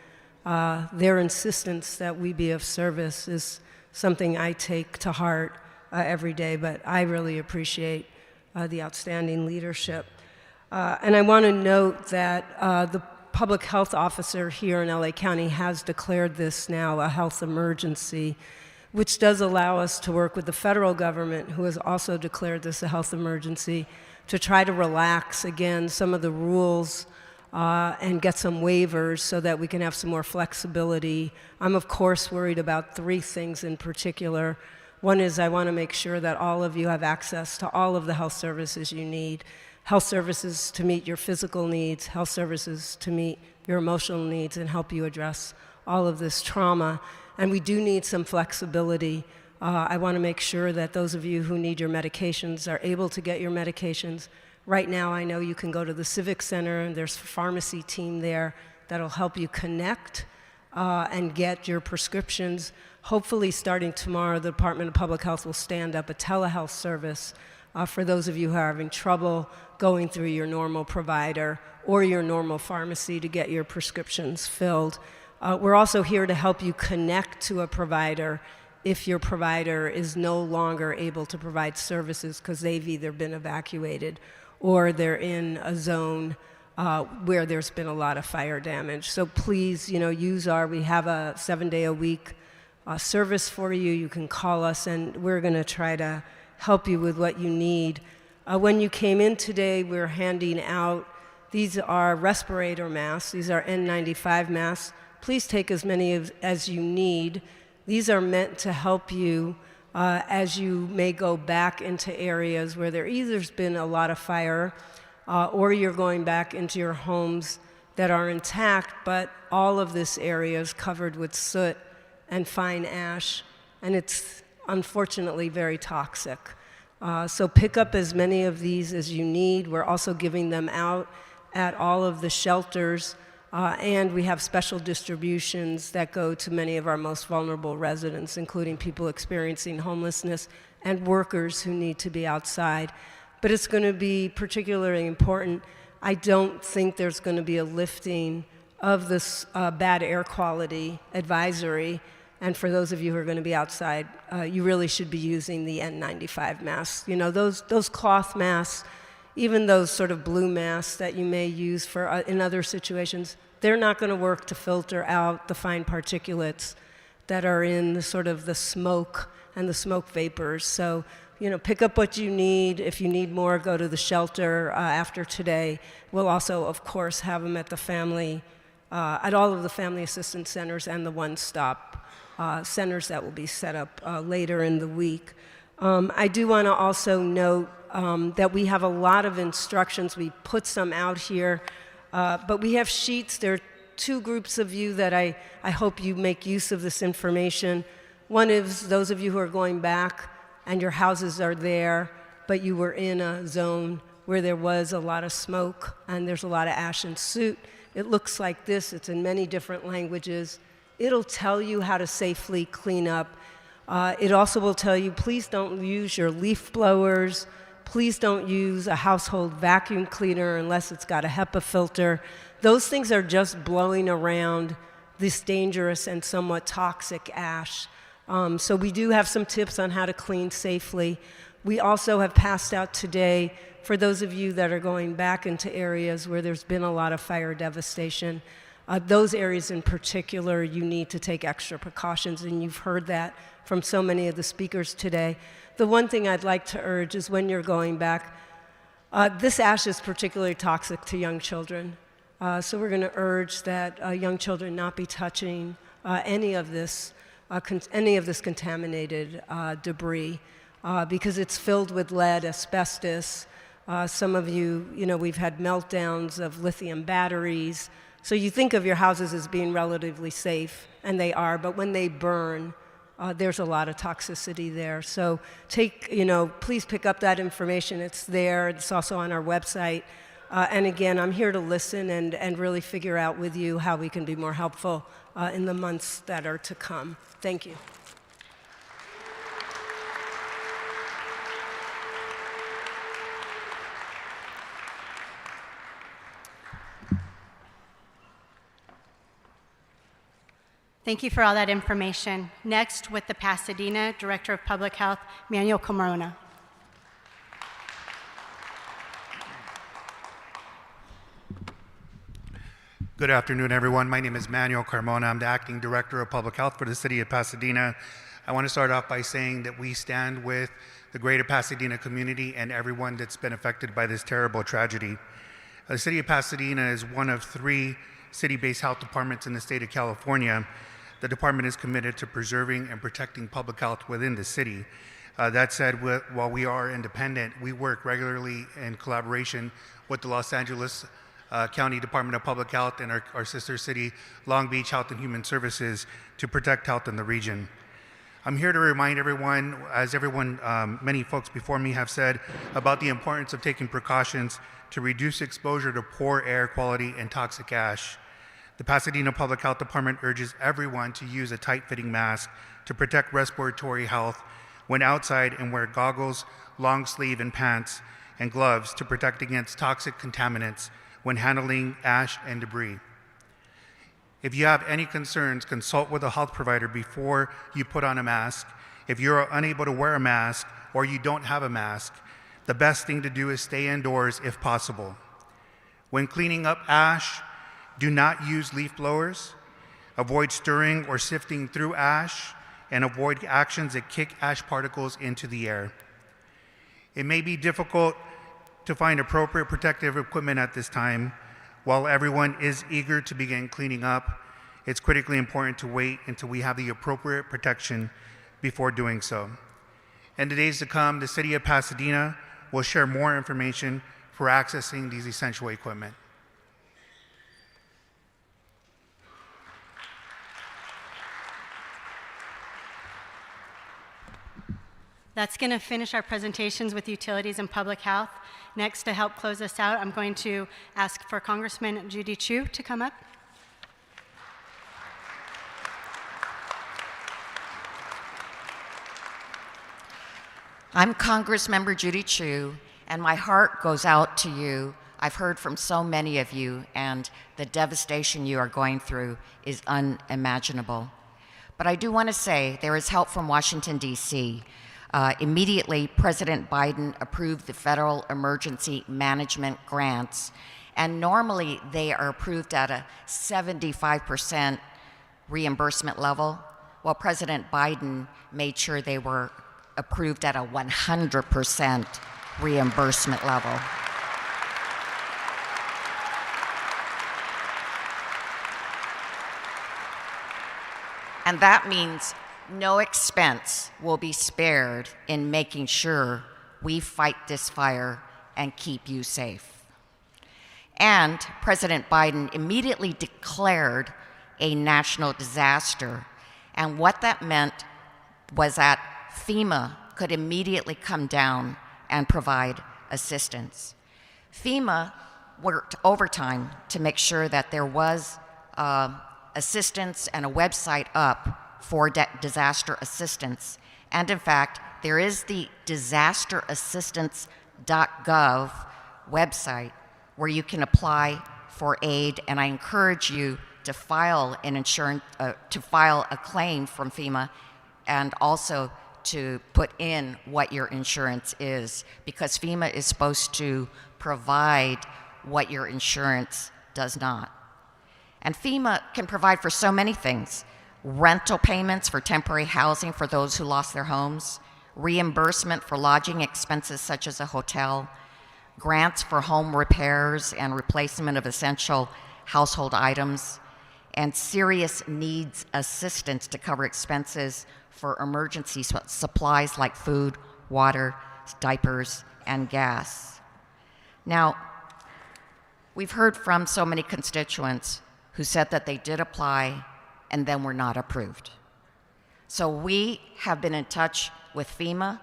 their insistence that we be of service is something I take to heart every day, but I really appreciate the outstanding leadership. And I want to note that the public health officer here in LA County has declared this now a health emergency, which does allow us to work with the federal government, who has also declared this a health emergency, to try to relax, again, some of the rules and get some waivers so that we can have some more flexibility. I'm, of course, worried about three things in particular. One is I want to make sure that all of you have access to all of the health services you need. Health services to meet your physical needs, health services to meet your emotional needs and help you address all of this trauma. And we do need some flexibility. I want to make sure that those of you who need your medications are able to get your medications. Right now, I know you can go to the Civic Center, and there's a pharmacy team there that'll help you connect and get your prescriptions. Hopefully, starting tomorrow, the Department of Public Health will stand up a telehealth service for those of you who are having trouble going through your normal provider or your normal pharmacy to get your prescriptions filled. We're also here to help you connect to a provider if your provider is no longer able to provide services because they've either been evacuated or they're in a zone where there's been a lot of fire damage. So please, we have a 7-day-a-week service for you. You can call us, and we're going to try to help you with what you need. When you came in today, we're handing out, these are respirator masks. These are N95 masks. Please take as many as you need. These are meant to help you as you may go back into areas where there either's been a lot of fire or you're going back into your homes that are intact, but all of this area is covered with soot and fine ash, and it's unfortunately very toxic. So pick up as many of these as you need. We're also giving them out at all of the shelters, and we have special distributions that go to many of our most vulnerable residents, including people experiencing homelessness and workers who need to be outside. But it's going to be particularly important. I don't think there's going to be a lifting of this bad air quality advisory. And for those of you who are going to be outside, you really should be using the N95 masks. Those cloth masks, even those sort of blue masks that you may use for in other situations, they're not going to work to filter out the fine particulates that are in the sort of the smoke and the smoke vapors. So, pick up what you need. If you need more, go to the shelter after today. We'll also, of course, have them at at all of the family assistance centers and the one-stop centers that will be set up later in the week. I do want to also note that we have a lot of instructions. We put some out here, but we have sheets. There are two groups of you that I hope you make use of this information. One is those of you who are going back and your houses are there, but you were in a zone where there was a lot of smoke and there's a lot of ash and soot. It looks like this. It's in many different languages. It'll tell you how to safely clean up. It also will tell you, please don't use your leaf blowers. Please don't use a household vacuum cleaner unless it's got a HEPA filter. Those things are just blowing around this dangerous and somewhat toxic ash. So we do have some tips on how to clean safely. We also have passed out today, for those of you that are going back into areas where there's been a lot of fire devastation, those areas in particular, you need to take extra precautions, and you've heard that from so many of the speakers today. The one thing I'd like to urge is when you're going back, this ash is particularly toxic to young children. So we're going to urge that young children not be touching any of this contaminated debris because it's filled with lead, asbestos. Some of you, we've had meltdowns of lithium batteries. So you think of your houses as being relatively safe, and they are, but when they burn, there's a lot of toxicity there. So please pick up that information. It's there. It's also on our website. And again, I'm here to listen and really figure out with you how we can be more helpful in the months that are to come. Thank you. Thank you for all that information. Next, with the Pasadena Director of Public Health, Manuel Carmona. Good afternoon, everyone. My name is Manuel Carmona. I'm the Acting Director of Public Health for the City of Pasadena. I want to start off by saying that we stand with the greater Pasadena community and everyone that's been affected by this terrible tragedy. The City of Pasadena is one of 3 city-based health departments in the state of California. The department is committed to preserving and protecting public health within the city. That said, while we are independent, we work regularly in collaboration with the Los Angeles County Department of Public Health and our sister city, Long Beach Health and Human Services, to protect health in the region. I'm here to remind everyone, as many folks before me have said, about the importance of taking precautions to reduce exposure to poor air quality and toxic ash. The Pasadena Public Health Department urges everyone to use a tight-fitting mask to protect respiratory health when outside and wear goggles, long sleeve, and pants and gloves to protect against toxic contaminants when handling ash and debris. If you have any concerns, consult with a health provider before you put on a mask. If you're unable to wear a mask or you don't have a mask, the best thing to do is stay indoors if possible. When cleaning up ash, do not use leaf blowers. Avoid stirring or sifting through ash, and avoid actions that kick ash particles into the air. It may be difficult to find appropriate protective equipment at this time. While everyone is eager to begin cleaning up, it's critically important to wait until we have the appropriate protection before doing so. In the days to come, the City of Pasadena will share more information for accessing these essential equipment. That's going to finish our presentations with utilities and public health. Next, to help close us out, I'm going to ask for Congressman Judy Chu to come up. I'm Congressmember Judy Chu, and my heart goes out to you. I've heard from so many of you, and the devastation you are going through is unimaginable. But I do want to say there is help from Washington, D.C. Immediately, President Biden approved the federal emergency management grants, and normally they are approved at a 75% reimbursement level. Well, President Biden made sure they were approved at a 100% reimbursement level. And that means no expense will be spared in making sure we fight this fire and keep you safe. And President Biden immediately declared a national disaster. And what that meant was that FEMA could immediately come down and provide assistance. FEMA worked overtime to make sure that there was assistance and a website up for disaster assistance. And in fact, there is the disasterassistance.gov website where you can apply for aid, and I encourage you to file a claim from FEMA, and also to put in what your insurance is, because FEMA is supposed to provide what your insurance does not. And FEMA can provide for so many things: rental payments for temporary housing for those who lost their homes, reimbursement for lodging expenses such as a hotel, grants for home repairs and replacement of essential household items, and serious needs assistance to cover expenses for emergency supplies like food, water, diapers, and gas. Now, we've heard from so many constituents who said that they did apply and then were not approved. So we have been in touch with FEMA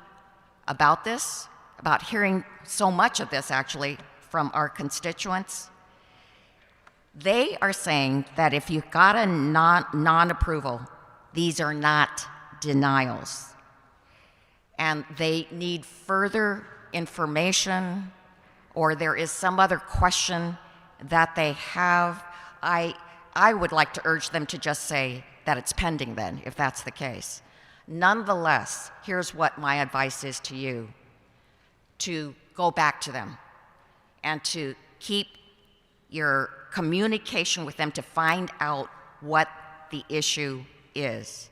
about this, about hearing so much of this actually from our constituents. They are saying that if you got a non-approval, these are not denials. And they need further information, or there is some other question that they have. I would like to urge them to just say that it's pending then, if that's the case. Nonetheless, here's what my advice is to you: to go back to them and to keep your communication with them to find out what the issue is.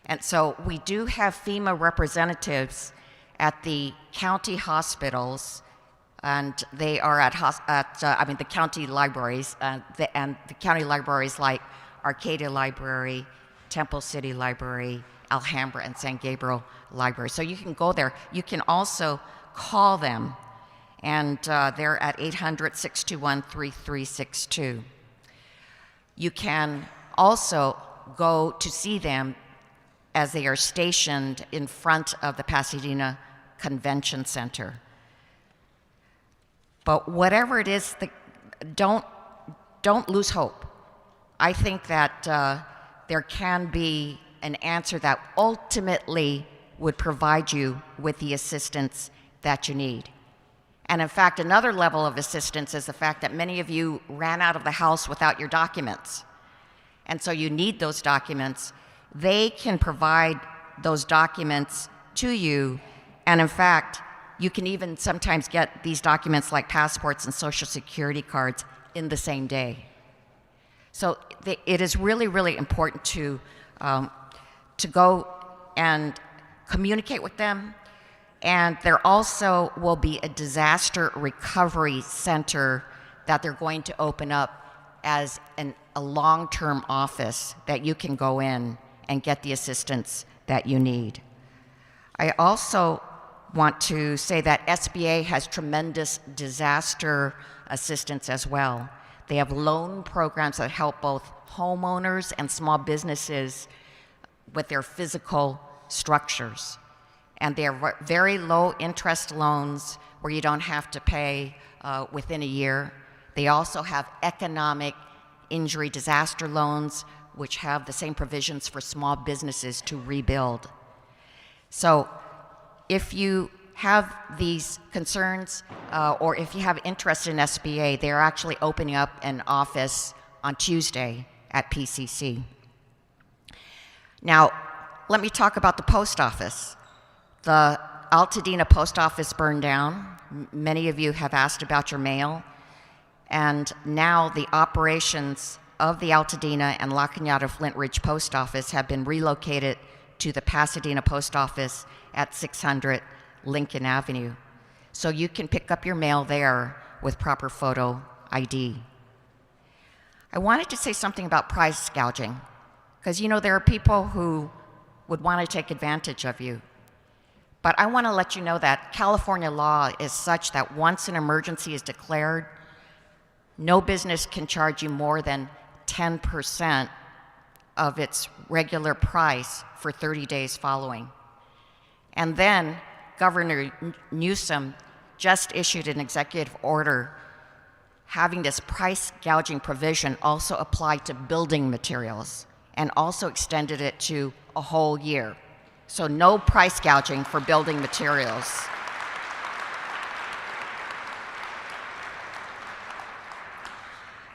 And so we do have FEMA representatives at the county hospitals, and they are at the county libraries, and the county libraries like Arcadia Library, Temple City Library, Alhambra, and San Gabriel Library. So you can go there. You can also call them, and they're at 800-621-3362. You can also go to see them as they are stationed in front of the Pasadena Convention Center. But whatever it is, don't lose hope. I think that there can be an answer that ultimately would provide you with the assistance that you need. And in fact, another level of assistance is the fact that many of you ran out of the house without your documents. And so you need those documents. They can provide those documents to you. And in fact, you can even sometimes get these documents like passports and social security cards in the same day. So it is really, really important to go and communicate with them. And there also will be a disaster recovery center that they're going to open up as a long-term office that you can go in and get the assistance that you need. I also want to say that SBA has tremendous disaster assistance as well. They have loan programs that help both homeowners and small businesses with their physical structures. And they are very low interest loans where you don't have to pay within a year. They also have economic injury disaster loans, which have the same provisions for small businesses to rebuild. So if you have these concerns or if you have interest in SBA, they're actually opening up an office on Tuesday at PCC. Now, let me talk about the post office. The Altadena post office burned down. Many of you have asked about your mail. And now the operations of the Altadena and La Cañada Flint Ridge post office have been relocated to the Pasadena post office at 600 Lincoln Avenue. So you can pick up your mail there with proper photo ID. I wanted to say something about price gouging, because you know there are people who would want to take advantage of you. But I want to let you know that California law is such that once an emergency is declared, no business can charge you more than 10% of its regular price for 30 days following. And then Governor Newsom just issued an executive order having this price gouging provision also apply to building materials and also extended it to a whole year. So no price gouging for building materials.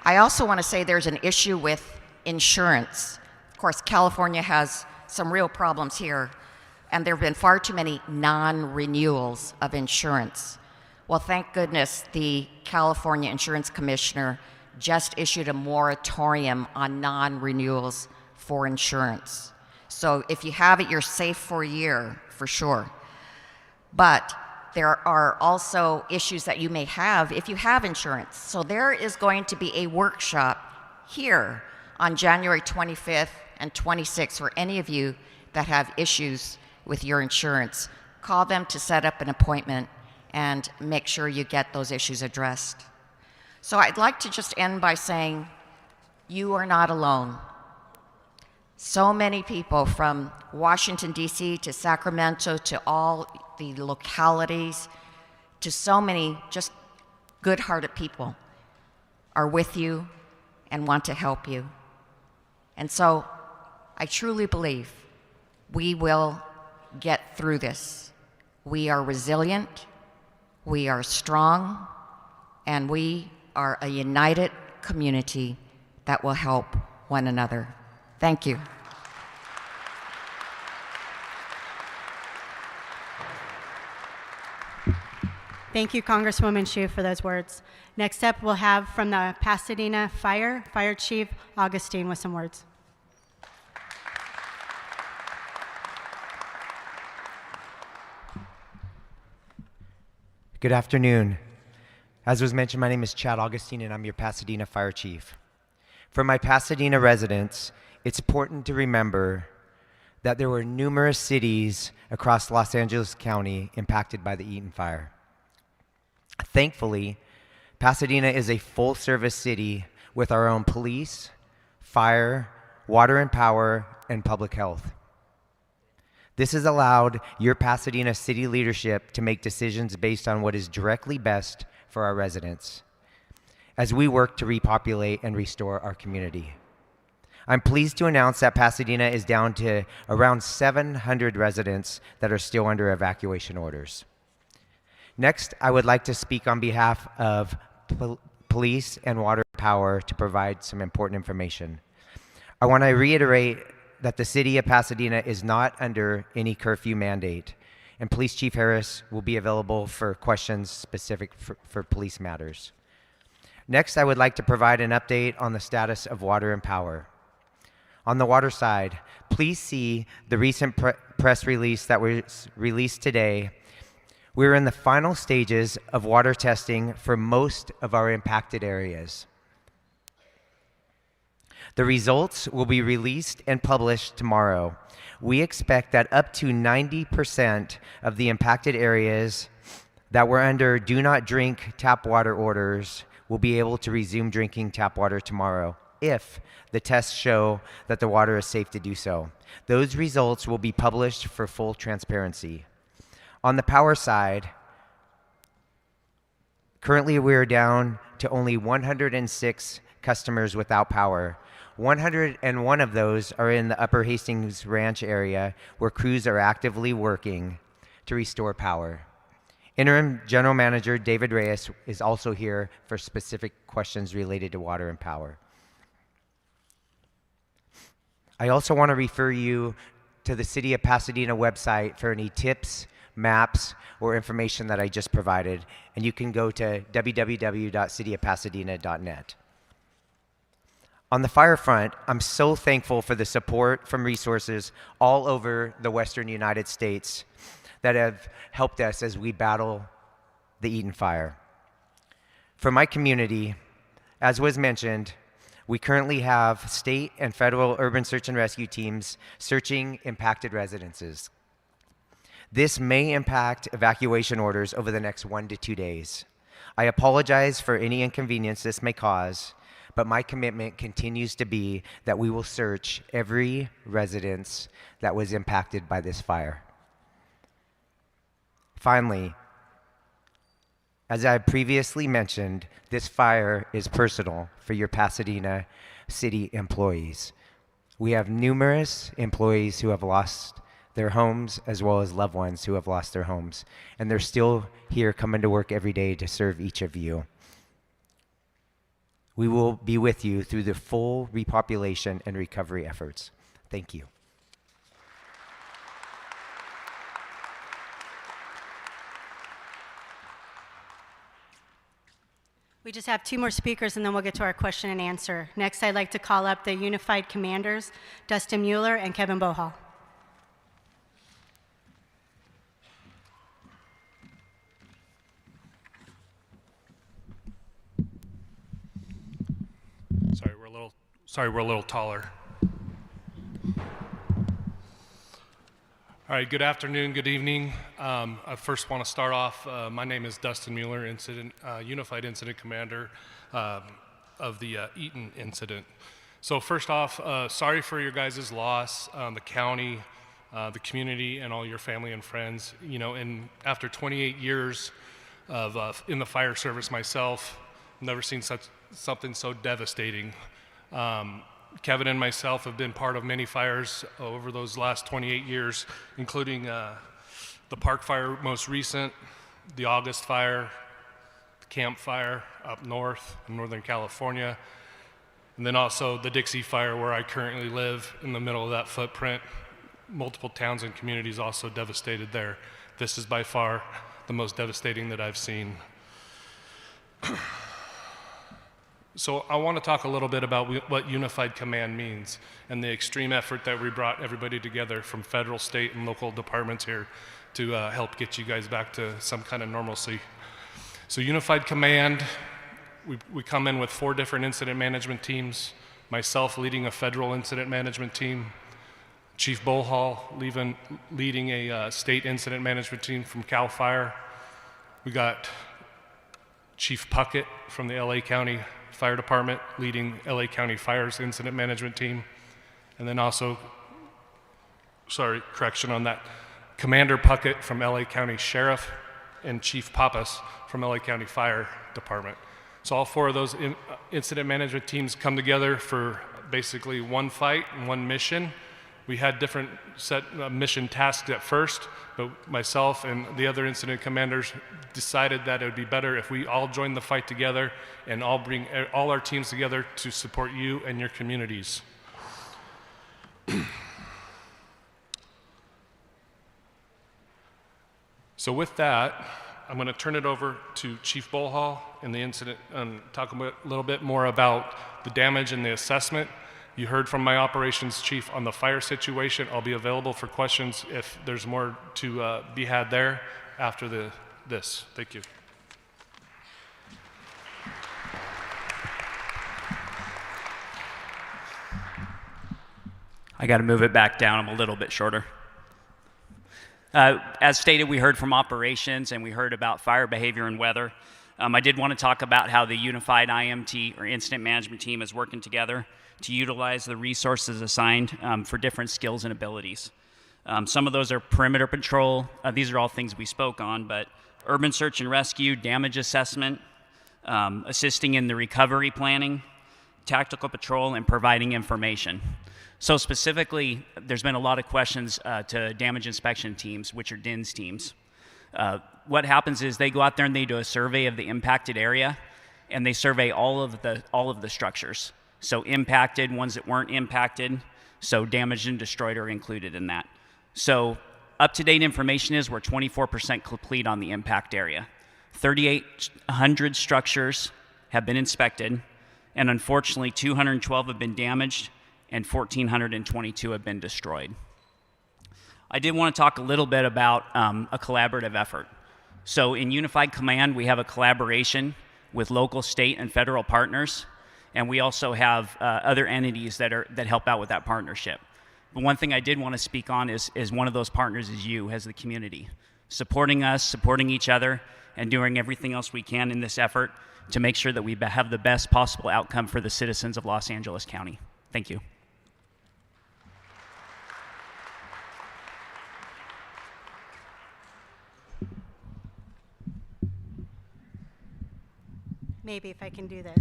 I also want to say there's an issue with insurance. Of course, California has some real problems here, and there have been far too many non-renewals of insurance. Well, thank goodness the California Insurance Commissioner just issued a moratorium on non-renewals for insurance. So if you have it, you're safe for a year, for sure. But there are also issues that you may have if you have insurance. So there is going to be a workshop here on January 25th and 26th for any of you that have issues with your insurance. Call them to set up an appointment and make sure you get those issues addressed. So I'd like to just end by saying, you are not alone. So many people from Washington, D.C. to Sacramento to all the localities to so many just good-hearted people are with you and want to help you. And so I truly believe we will get through this. We are resilient, we are strong, and we are a united community that will help one another. Thank you. Thank you, Congresswoman Hsu, for those words. Next up, we'll have from the Pasadena Fire Chief Augustine with some words. Good afternoon. As was mentioned, my name is Chad Augustine, and I'm your Pasadena Fire Chief. For my Pasadena residents, it's important to remember that there were numerous cities across Los Angeles County impacted by the Eaton Fire. Thankfully, Pasadena is a full-service city with our own police, fire, water and power, and public health. This has allowed your Pasadena city leadership to make decisions based on what is directly best for our residents as we work to repopulate and restore our community. I'm pleased to announce that Pasadena is down to around 700 residents that are still under evacuation orders. Next, I would like to speak on behalf of police and water power to provide some important information. I want to reiterate that the city of Pasadena is not under any curfew mandate, and Police Chief Harris will be available for questions specific for police matters. Next, I would like to provide an update on the status of water and power. On the water side, please see the recent press release that was released today. We're in the final stages of water testing for most of our impacted areas. The results will be released and published tomorrow. We expect that up to 90% of the impacted areas that were under do not drink tap water orders will be able to resume drinking tap water tomorrow if the tests show that the water is safe to do so. Those results will be published for full transparency. On the power side, currently we're down to only 106 customers without power. 101 of those are in the Upper Hastings Ranch area where crews are actively working to restore power. Interim General Manager David Reyes is also here for specific questions related to water and power. I also want to refer you to the City of Pasadena website for any tips, maps, or information that I just provided, and you can go to www.cityofpasadena.net. On the fire front, I'm so thankful for the support from resources all over the Western United States that have helped us as we battle the Eaton Fire. For my community, as was mentioned, we currently have state and federal urban search and rescue teams searching impacted residences. This may impact evacuation orders over the next 1 to 2 days. I apologize for any inconvenience this may cause, but my commitment continues to be that we will search every residence that was impacted by this fire. Finally, as I previously mentioned, this fire is personal for your Pasadena City employees. We have numerous employees who have lost their homes as well as loved ones who have lost their homes, and they're still here coming to work every day to serve each of you. We will be with you through the full repopulation and recovery efforts. Thank you. We just have 2 more speakers, and then we'll get to our question and answer. Next, I'd like to call up the Unified Commanders, Dustin Mueller and Kevin Bohal. Sorry, we're a little taller. All right, good afternoon, good evening. I first want to start off, my name is Dustin Mueller, Unified Incident Commander of the Eaton incident. So first off, sorry for your guys' loss, the county, the community, and all your family and friends. You know, and after 28 years of in the fire service myself, I've never seen something so devastating. Kevin and myself have been part of many fires over those last 28 years, including the Park Fire most recent, the August Fire, the Camp Fire up north in Northern California, and then also the Dixie Fire where I currently live in the middle of that footprint. Multiple towns and communities also devastated there. This is by far the most devastating that I've seen. So I want to talk a little bit about what Unified Command means and the extreme effort that we brought everybody together from federal, state, and local departments here to help get you guys back to some kind of normalcy. So Unified Command, we come in with 4 different incident management teams, myself leading a federal incident management team, Chief Bohal leading a state incident management team from CAL FIRE. We got Chief Puckett from the LA County Fire Department leading LA County Fire's incident management team. And then also, sorry, correction on that, Commander Puckett from LA County Sheriff and Chief Pappas from LA County Fire Department. So all 4 of those incident management teams come together for basically one fight and one mission, We had different set mission tasks at first, but myself and the other incident commanders decided that it would be better if we all joined the fight together and all bring all our teams together to support you and your communities. So with that, I'm going to turn it over to Chief Bullhall in the incident and talk a little bit more about the damage and the assessment. You heard from my operations chief on the fire situation. I'll be available for questions if there's more to be had there after this. Thank you. I got to move it back down. I'm a little bit shorter. As stated, we heard from operations and we heard about fire behavior and weather. I did want to talk about how the unified IMT or incident management team is working together to utilize the resources assigned for different skills and abilities. Some of those are perimeter patrol. These are all things we spoke on, but urban search and rescue, damage assessment, assisting in the recovery planning, tactical patrol, and providing information. So specifically, there's been a lot of questions to damage inspection teams, which are DINS teams. What happens is they go out there and they do a survey of the impacted area, and they survey all of the structures. So impacted, ones that weren't impacted, so damaged and destroyed are included in that. So up-to-date information is we're 24% complete on the impact area. 3,800 structures have been inspected, and unfortunately 212 have been damaged and 1,422 have been destroyed. I did want to talk a little bit about a collaborative effort. So in Unified Command, we have a collaboration with local, state, and federal partners, and we also have other entities that help out with that partnership. But one thing I did want to speak on is one of those partners is you as the community, supporting us, supporting each other, and doing everything else we can in this effort to make sure that we have the best possible outcome for the citizens of Los Angeles County. Thank you. Maybe if I can do this.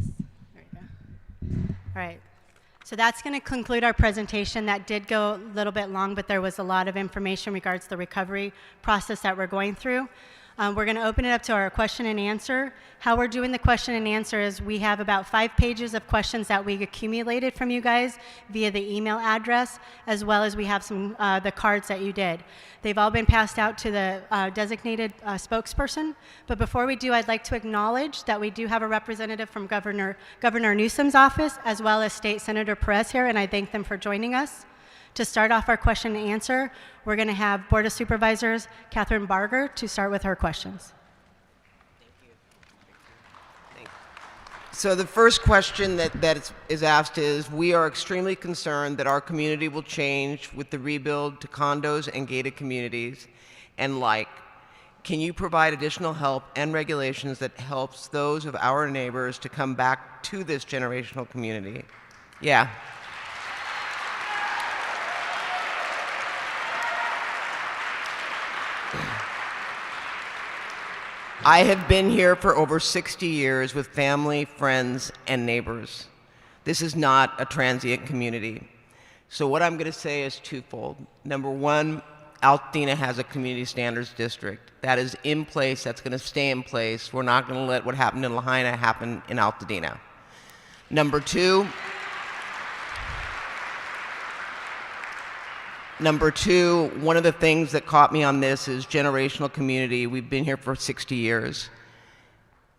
There we go. All right. So that's going to conclude our presentation. That did go a little bit long, but there was a lot of information regards the recovery process that we're going through. We're going to open it up to our question and answer. How we're doing the question and answer is we have about 5 pages of questions that we accumulated from you guys via the email address, as well as we have some the cards that you did. They've all been passed out to the designated spokesperson. But before we do, I'd like to acknowledge that we do have a representative from Governor Newsom's office, as well as State Senator Perez here, and I thank them for joining us. To start off our question and answer, we're going to have Board of Supervisors Catherine Barger to start with her questions. So the first question that is asked is, we are extremely concerned that our community will change with the rebuild to condos and gated communities and like. Can you provide additional help and regulations that helps those of our neighbors to come back to this generational community? Yeah. I have been here for over 60 years with family, friends, and neighbors. This is not a transient community. So what I'm going to say is twofold. Number one, Altadena has a community standards district. That is in place, that's going to stay in place. We're not going to let what happened in Lahaina happen in Altadena. Number two, one of the things that caught me on this is generational community. We've been here for 60 years.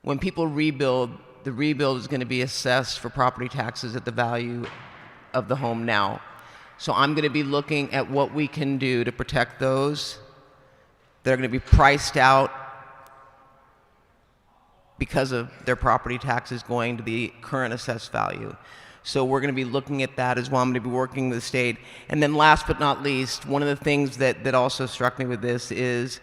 When people rebuild, the rebuild is going to be assessed for property taxes at the value of the home now. So I'm going to be looking at what we can do to protect those that are going to be priced out because of their property taxes going to the current assessed value. So we're going to be looking at that as well. I'm going to be working with the state. And then last but not least, one of the things that also struck me with this is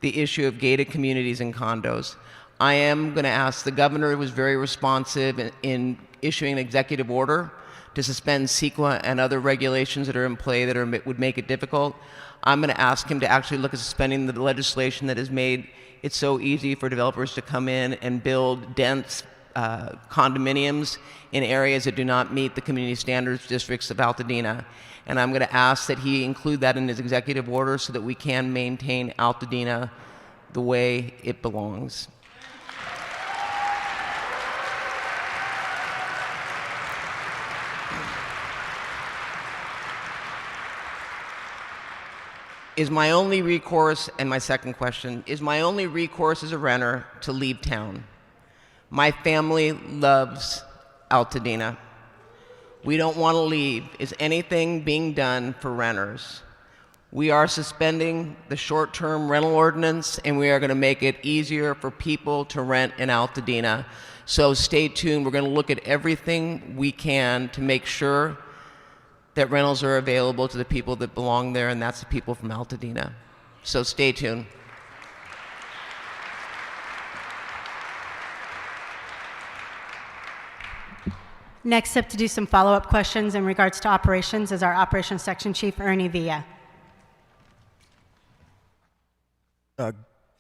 the issue of gated communities and condos. I am going to ask, the governor was very responsive in issuing an executive order to suspend CEQA and other regulations that are in play that would make it difficult. I'm going to ask him to actually look at suspending the legislation that has made it so easy for developers to come in and build dense condominiums in areas that do not meet the community standards districts of Altadena. and I'm going to ask that he include that in his executive order so that we can maintain Altadena the way it belongs. Is my only recourse, and my second question, is my only recourse as a renter to leave town? My family loves Altadena. We don't want to leave. Is anything being done for renters? We are suspending the short-term rental ordinance, and we are going to make it easier for people to rent in Altadena. So stay tuned. We're going to look at everything we can to make sure that rentals are available to the people that belong there, and that's the people from Altadena. So stay tuned. Next up to do some follow-up questions in regards to operations is our Operations Section Chief, Ernie Villa.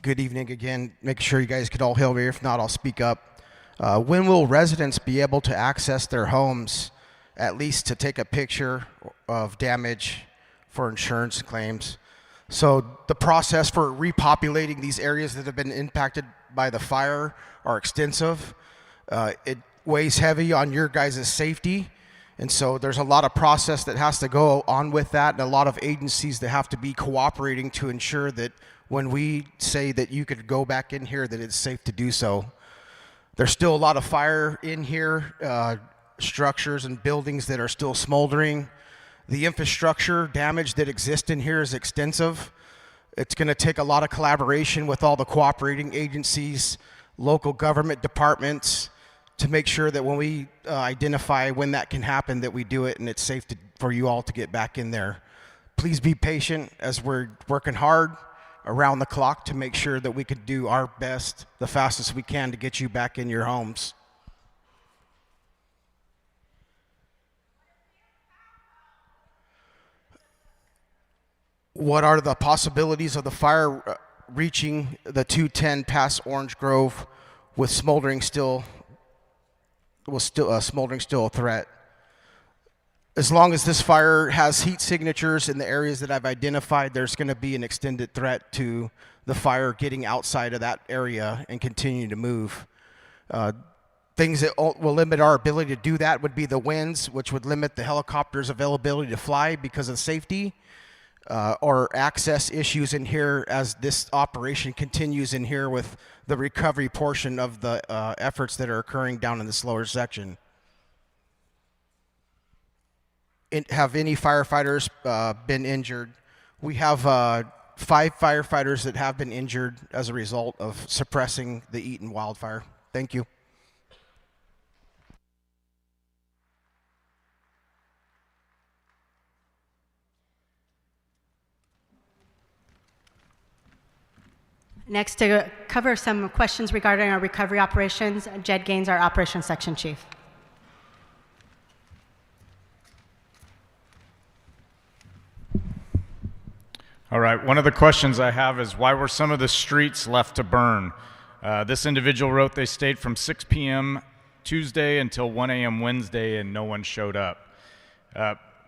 Good evening again. Make sure you guys could all hear me. If not, I'll speak up. When will residents be able to access their homes, at least to take a picture of damage for insurance claims? So the process for repopulating these areas that have been impacted by the fire are extensive. It weighs heavy on your guys' safety, and so there's a lot of process that has to go on with that, and a lot of agencies that have to be cooperating to ensure that when we say that you could go back in here, that it's safe to do so. There's still a lot of fire in here, structures and buildings that are still smoldering. The infrastructure damage that exists in here is extensive. It's going to take a lot of collaboration with all the cooperating agencies, local government departments, to make sure that when we identify when that can happen, that we do it and it's safe for you all to get back in there. Please be patient as we're working hard around the clock to make sure that we can do our best, the fastest we can, to get you back in your homes. What are the possibilities of the fire reaching the 210 past Orange Grove with smoldering still a threat? As long as this fire has heat signatures in the areas that I've identified, there's going to be an extended threat to the fire getting outside of that area and continuing to move. Things that will limit our ability to do that would be the winds, which would limit the helicopter's availability to fly because of safety, or access issues in here as this operation continues in here with the recovery portion of the efforts that are occurring down in this lower section. Have any firefighters been injured? We have 5 firefighters that have been injured as a result of suppressing the Eaton wildfire. Thank you. Next, to cover some questions regarding our recovery operations, Jed Gaines, our Operations Section Chief. All right, one of the questions I have is, why were some of the streets left to burn? This individual wrote they stayed from 6 p.m. Tuesday until 1 a.m. Wednesday and no one showed up.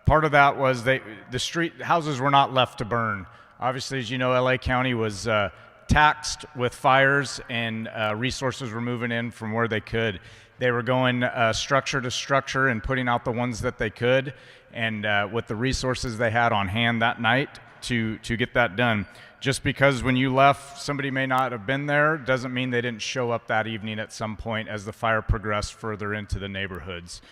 Part of that was the street houses were not left to burn. Obviously, as you know, LA County was taxed with fires, and resources were moving in from where they could. They were going structure to structure and putting out the ones that they could, and with the resources they had on hand that night to get that done. Just because when you left somebody may not have been there doesn't mean they didn't show up that evening at some point as the fire progressed further into the neighborhoods.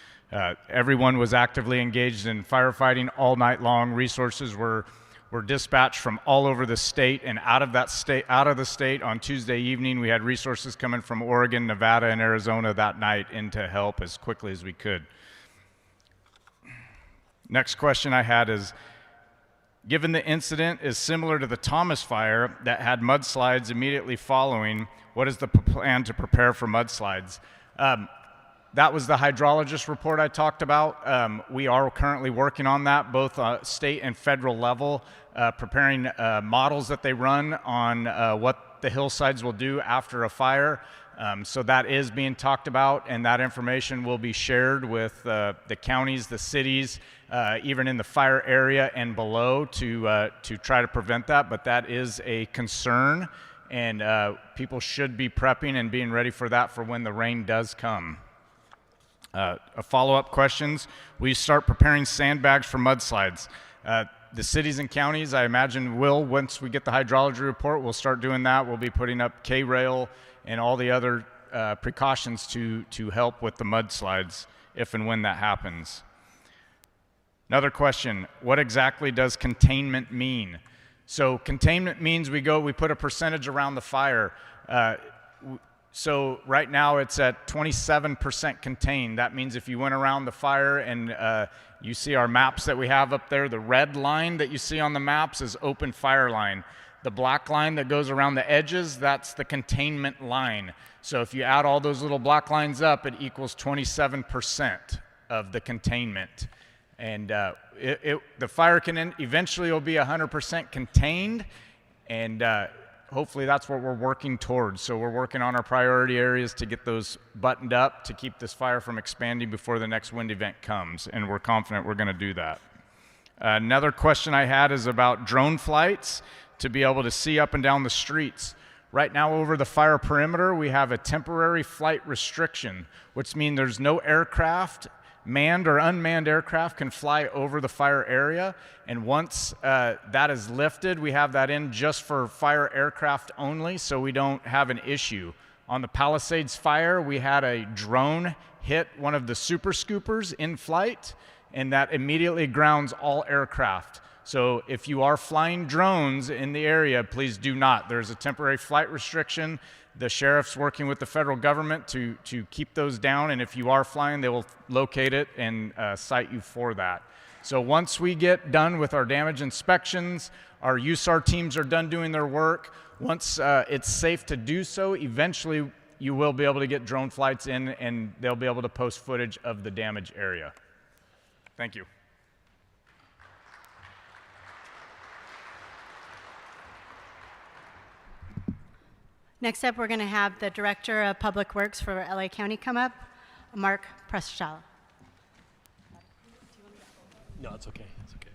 Everyone was actively engaged in firefighting all night long. Resources were dispatched from all over the state and out of the state on Tuesday evening. We had resources coming from Oregon, Nevada, and Arizona that night in to help as quickly as we could. Next question I had is, given the incident is similar to the Thomas fire that had mudslides immediately following, what is the plan to prepare for mudslides? That was the hydrologist report I talked about. We are currently working on that, both state and federal level, preparing models that they run on what the hillsides will do after a fire. So that is being talked about, and that information will be shared with the counties, the cities, even in the fire area and below to try to prevent that. But that is a concern, and people should be prepping and being ready for that for when the rain does come. A follow-up questions, we start preparing sandbags for mudslides. The cities and counties, I imagine, once we get the hydrology report, we'll start doing that. We'll be putting up K-rail and all the other precautions to help with the mudslides if and when that happens. Another question, what exactly does containment mean? So containment means we put a percentage around the fire. So right now it's at 27% contained. That means if you went around the fire and you see our maps that we have up there, the red line that you see on the maps is open fire line. The black line that goes around the edges, that's the containment line. So if you add all those little black lines up, it equals 27% of the containment. And the fire can eventually will be 100% contained, and hopefully that's what we're working towards. So we're working on our priority areas to get those buttoned up to keep this fire from expanding before the next wind event comes, and we're confident we're going to do that. Another question I had is about drone flights to be able to see up and down the streets. Right now over the fire perimeter, we have a temporary flight restriction, which means there's no aircraft, manned or unmanned aircraft can fly over the fire area. And once that is lifted, we have that in just for fire aircraft only, so we don't have an issue. On the Palisades fire, we had a drone hit one of the super scoopers in flight, and that immediately grounds all aircraft. So if you are flying drones in the area, please do not. There's a temporary flight restriction. The sheriff's working with the federal government to keep those down, and if you are flying, they will locate it and cite you for that. So once we get done with our damage inspections, our USAR teams are done doing their work. Once it's safe to do so, eventually you will be able to get drone flights in, and they'll be able to post footage of the damage area. Thank you. Next up, we're going to have the Director of Public Works for LA County come up, Mark Prestschala. No, it's okay. It's okay.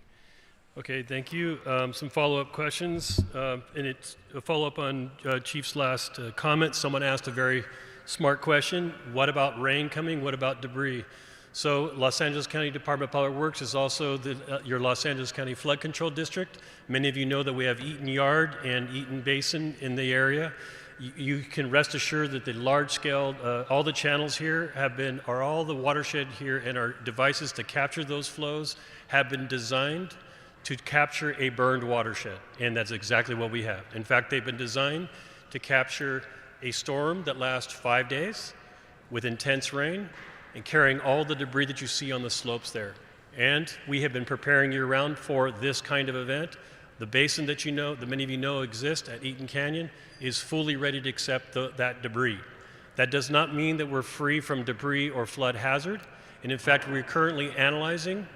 Okay, thank you. Some follow-up questions, and it's a follow-up on Chief's last comment. Someone asked a very smart question. What about rain coming? What about debris? So Los Angeles County Department of Public Works is also your Los Angeles County Flood Control District. Many of you know that we have Eaton Yard and Eaton Basin in the area. You can rest assured that the large-scale, all the channels here are all the watershed here, and our devices to capture those flows have been designed to capture a burned watershed, and that's exactly what we have. In fact, they've been designed to capture a storm that lasts 5 days with intense rain and carrying all the debris that you see on the slopes there. And we have been preparing year-round for this kind of event. The basin that many of you know exists at Eaton Canyon is fully ready to accept that debris. That does not mean that we're free from debris or flood hazard. And in fact, we're currently analyzing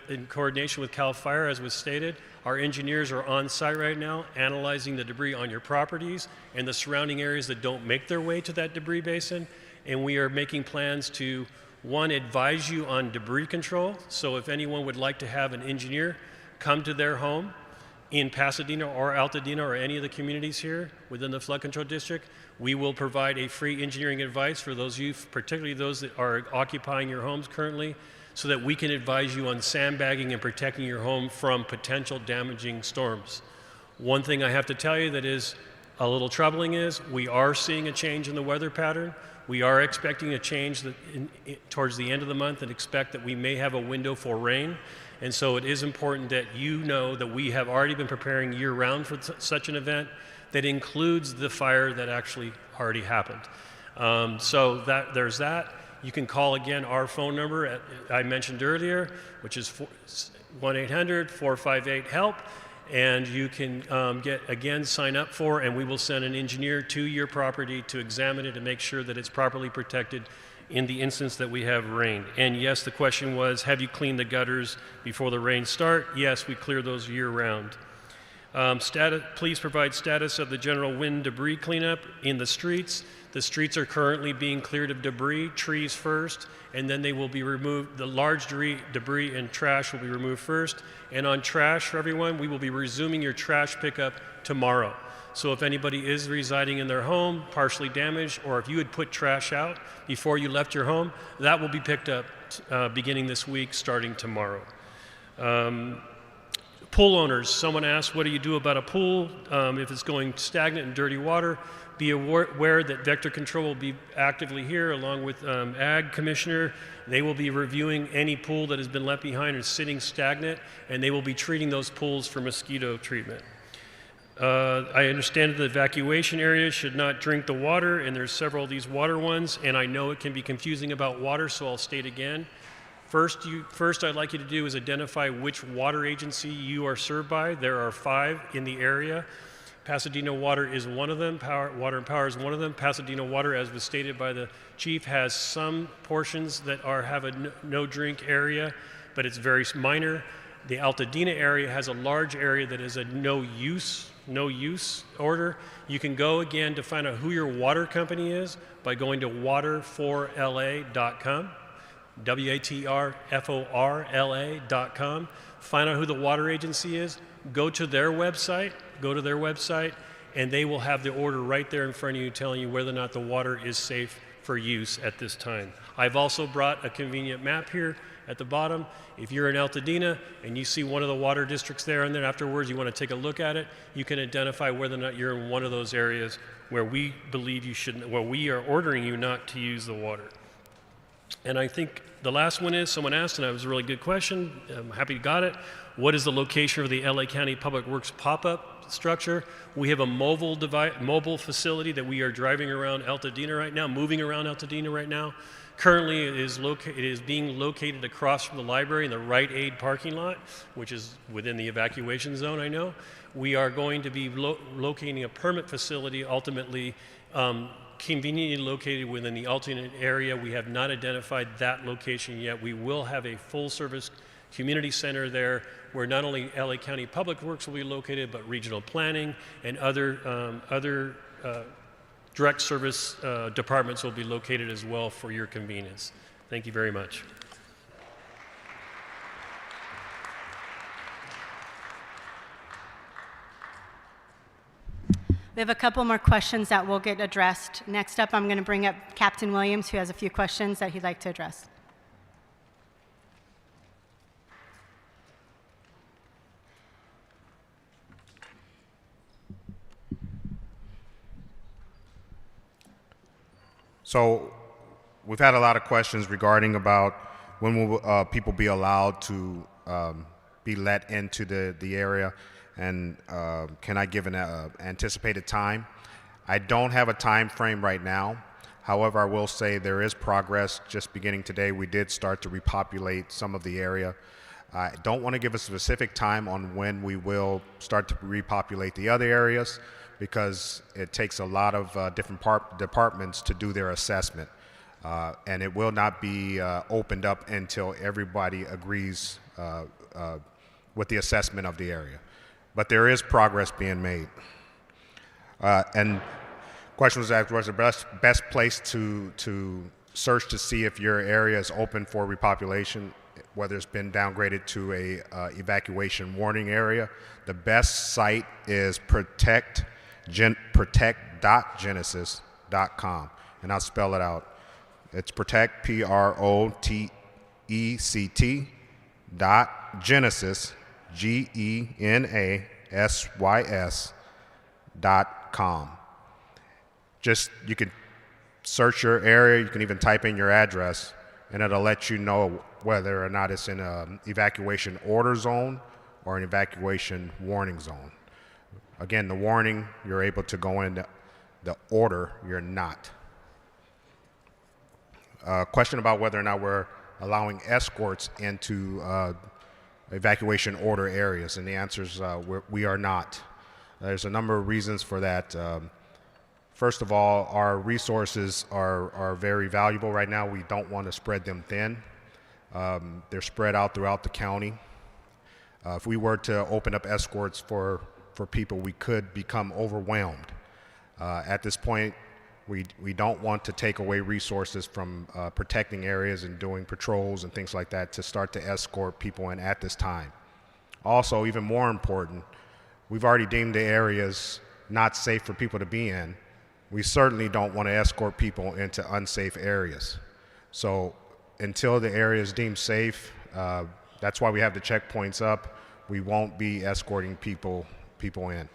in coordination with CAL FIRE, as was stated. Our engineers are on site right now analyzing the debris on your properties and the surrounding areas that don't make their way to that debris basin. And we are making plans to, one, advise you on debris control. So if anyone would like to have an engineer come to their home in Pasadena or Altadena or any of the communities here within the flood control district, we will provide a free engineering advice for those of you, particularly those that are occupying your homes currently, so that we can advise you on sandbagging and protecting your home from potential damaging storms. One thing I have to tell you that is a little troubling is we are seeing a change in the weather pattern. We are expecting a change towards the end of the month and expect that we may have a window for rain. And so it is important that you know that we have already been preparing year-round for such an event that includes the fire that actually already happened. So there's that. You can call again our phone number I mentioned earlier, which is 1-800-458-HELP. And you can sign up for, and we will send an engineer to your property to examine it and make sure that it's properly protected in the instance that we have rain. And yes, the question was, have you cleaned the gutters before the rain start? Yes, we clear those year-round. Please provide status of the general wind debris cleanup in the streets. The streets are currently being cleared of debris, trees first, and then they will be removed. The large debris and trash will be removed first. And on trash, for everyone, we will be resuming your trash pickup tomorrow. So if anybody is residing in their home, partially damaged, or if you had put trash out before you left your home, that will be picked up beginning this week, starting tomorrow. Pool owners, someone asked, what do you do about a pool if it's going stagnant and dirty water? Be aware that Vector Control will be actively here along with Ag Commissioner. They will be reviewing any pool that has been left behind or sitting stagnant, and they will be treating those pools for mosquito treatment. I understand that the evacuation area should not drink the water, and there's several of these water ones, and I know it can be confusing about water, so I'll state again. First I'd like you to do is identify which water agency you are served by. There are 5 in the area. Pasadena Water is one of them. Water and Power is one of them. Pasadena Water, as was stated by the chief, has some portions that have a no drink area, but it's very minor. The Altadena area has a large area that is a no use order. You can go again to find out who your water company is by going to water4la.com, waterforla.com. Find out who the water agency is. Go to their website, and they will have the order right there in front of you telling you whether or not the water is safe for use at this time. I've also brought a convenient map here at the bottom. If you're in Altadena and you see one of the water districts there, and then afterwards you want to take a look at it, you can identify whether or not you're in one of those areas where we believe you shouldn't, where we are ordering you not to use the water. And I think the last one is, someone asked, and it was a really good question, I'm happy you got it. What is the location of the LA County Public Works pop-up structure? We have a mobile facility that we are driving around Altadena right now, moving around Altadena right now. Currently, it is being located across from the library in the Rite Aid parking lot, which is within the evacuation zone, I know. We are going to be locating a permit facility, ultimately conveniently located within the alternate area. We have not identified that location yet. We will have a full-service community center there where not only LA County Public Works will be located, but regional planning and other direct service departments will be located as well for your convenience. Thank you very much. We have a couple more questions that will get addressed. Next up, I'm going to bring up Captain Williams, who has a few questions that he'd like to address. So we've had a lot of questions regarding about when will people be allowed to be let into the area, and can I give an anticipated time? I don't have a time frame right now. However, I will say there is progress. Just beginning today, we did start to repopulate some of the area. I don't want to give a specific time on when we will start to repopulate the other areas, because it takes a lot of different departments to do their assessment. And it will not be opened up until everybody agrees with the assessment of the area. But there is progress being made. And question was asked, what's the best place to search to see if your area is open for repopulation, whether it's been downgraded to a evacuation warning area? The best site is protect.genesis.com, and I'll spell it out. It's protect, P-R-O-T-E-C-T .genesis, GENASYS.com. Just, you can search your area, you can even type in your address, and it'll let you know whether or not it's in an evacuation order zone or an evacuation warning zone. Again, the warning, you're able to go in. The order, you're not. Question about whether or not we're allowing escorts into evacuation order areas, and the answer is we are not. There's a number of reasons for that. First of all, our resources are very valuable right now. We don't want to spread them thin. They're spread out throughout the county. If we were to open up escorts for people, we could become overwhelmed. At this point, We don't want to take away resources from protecting areas and doing patrols and things like that to start to escort people in at this time. Also, even more important, we've already deemed the areas not safe for people to be in. We certainly don't want to escort people into unsafe areas. So until the area is deemed safe, that's why we have the checkpoints up. We won't be escorting people in.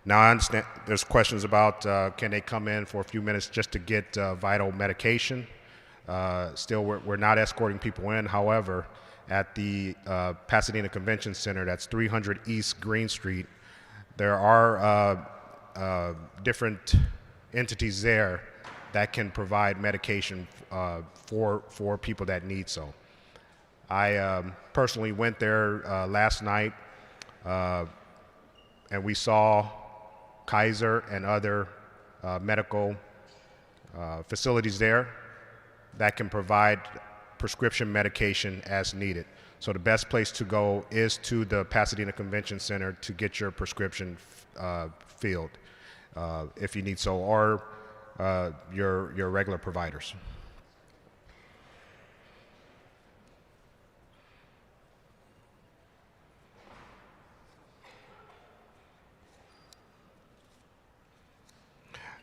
Now, I understand there's questions about can they come in for a few minutes just to get vital medication. Still, we're not escorting people in. However, at the Pasadena Convention Center, that's 300 East Green Street, there are different entities there that can provide medication for people that need so. I personally went there last night, and we saw Kaiser and other medical facilities there that can provide prescription medication as needed. So the best place to go is to the Pasadena Convention Center to get your prescription filled if you need so, or your regular providers.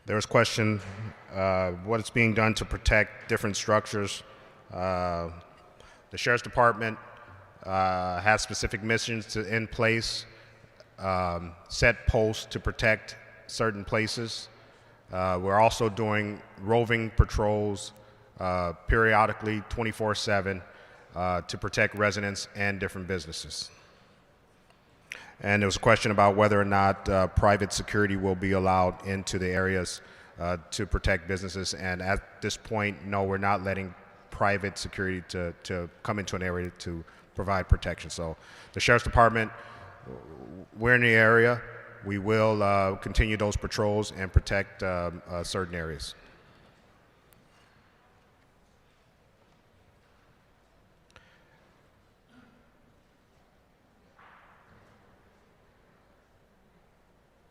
There was a question what is being done to protect different structures. The Sheriff's Department has specific missions in place, set posts to protect certain places. We're also doing roving patrols periodically 24/7 to protect residents and different businesses. And there was a question about whether or not private security will be allowed into the areas to protect businesses. And at this point, no, we're not letting private security to come into an area to provide protection. So the Sheriff's Department, we're in the area. We will continue those patrols and protect certain areas.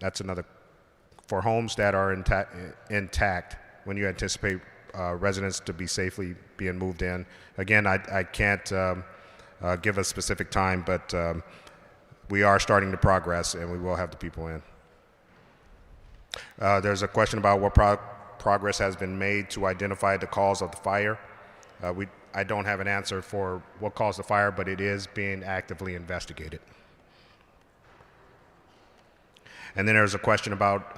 That's another. For homes that are intact, when you anticipate residents to be safely being moved in. Again, I can't give a specific time, but we are starting to progress, and we will have the people in. There's a question about what progress has been made to identify the cause of the fire. I don't have an answer for what caused the fire, but it is being actively investigated. And then there's a question about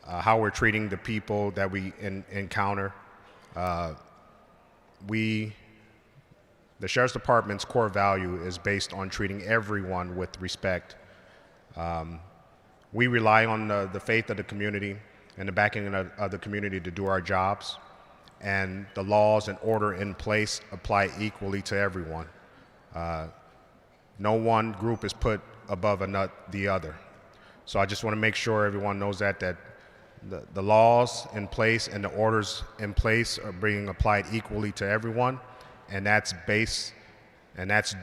how we're treating the people that we encounter. The Sheriff's Department's core value is based on treating everyone with respect. We rely on the faith of the community and the backing of the community to do our jobs, and the laws and order in place apply equally to everyone. No one group is put above the other. So I just want to make sure everyone knows that the laws in place and the orders in place are being applied equally to everyone, and that's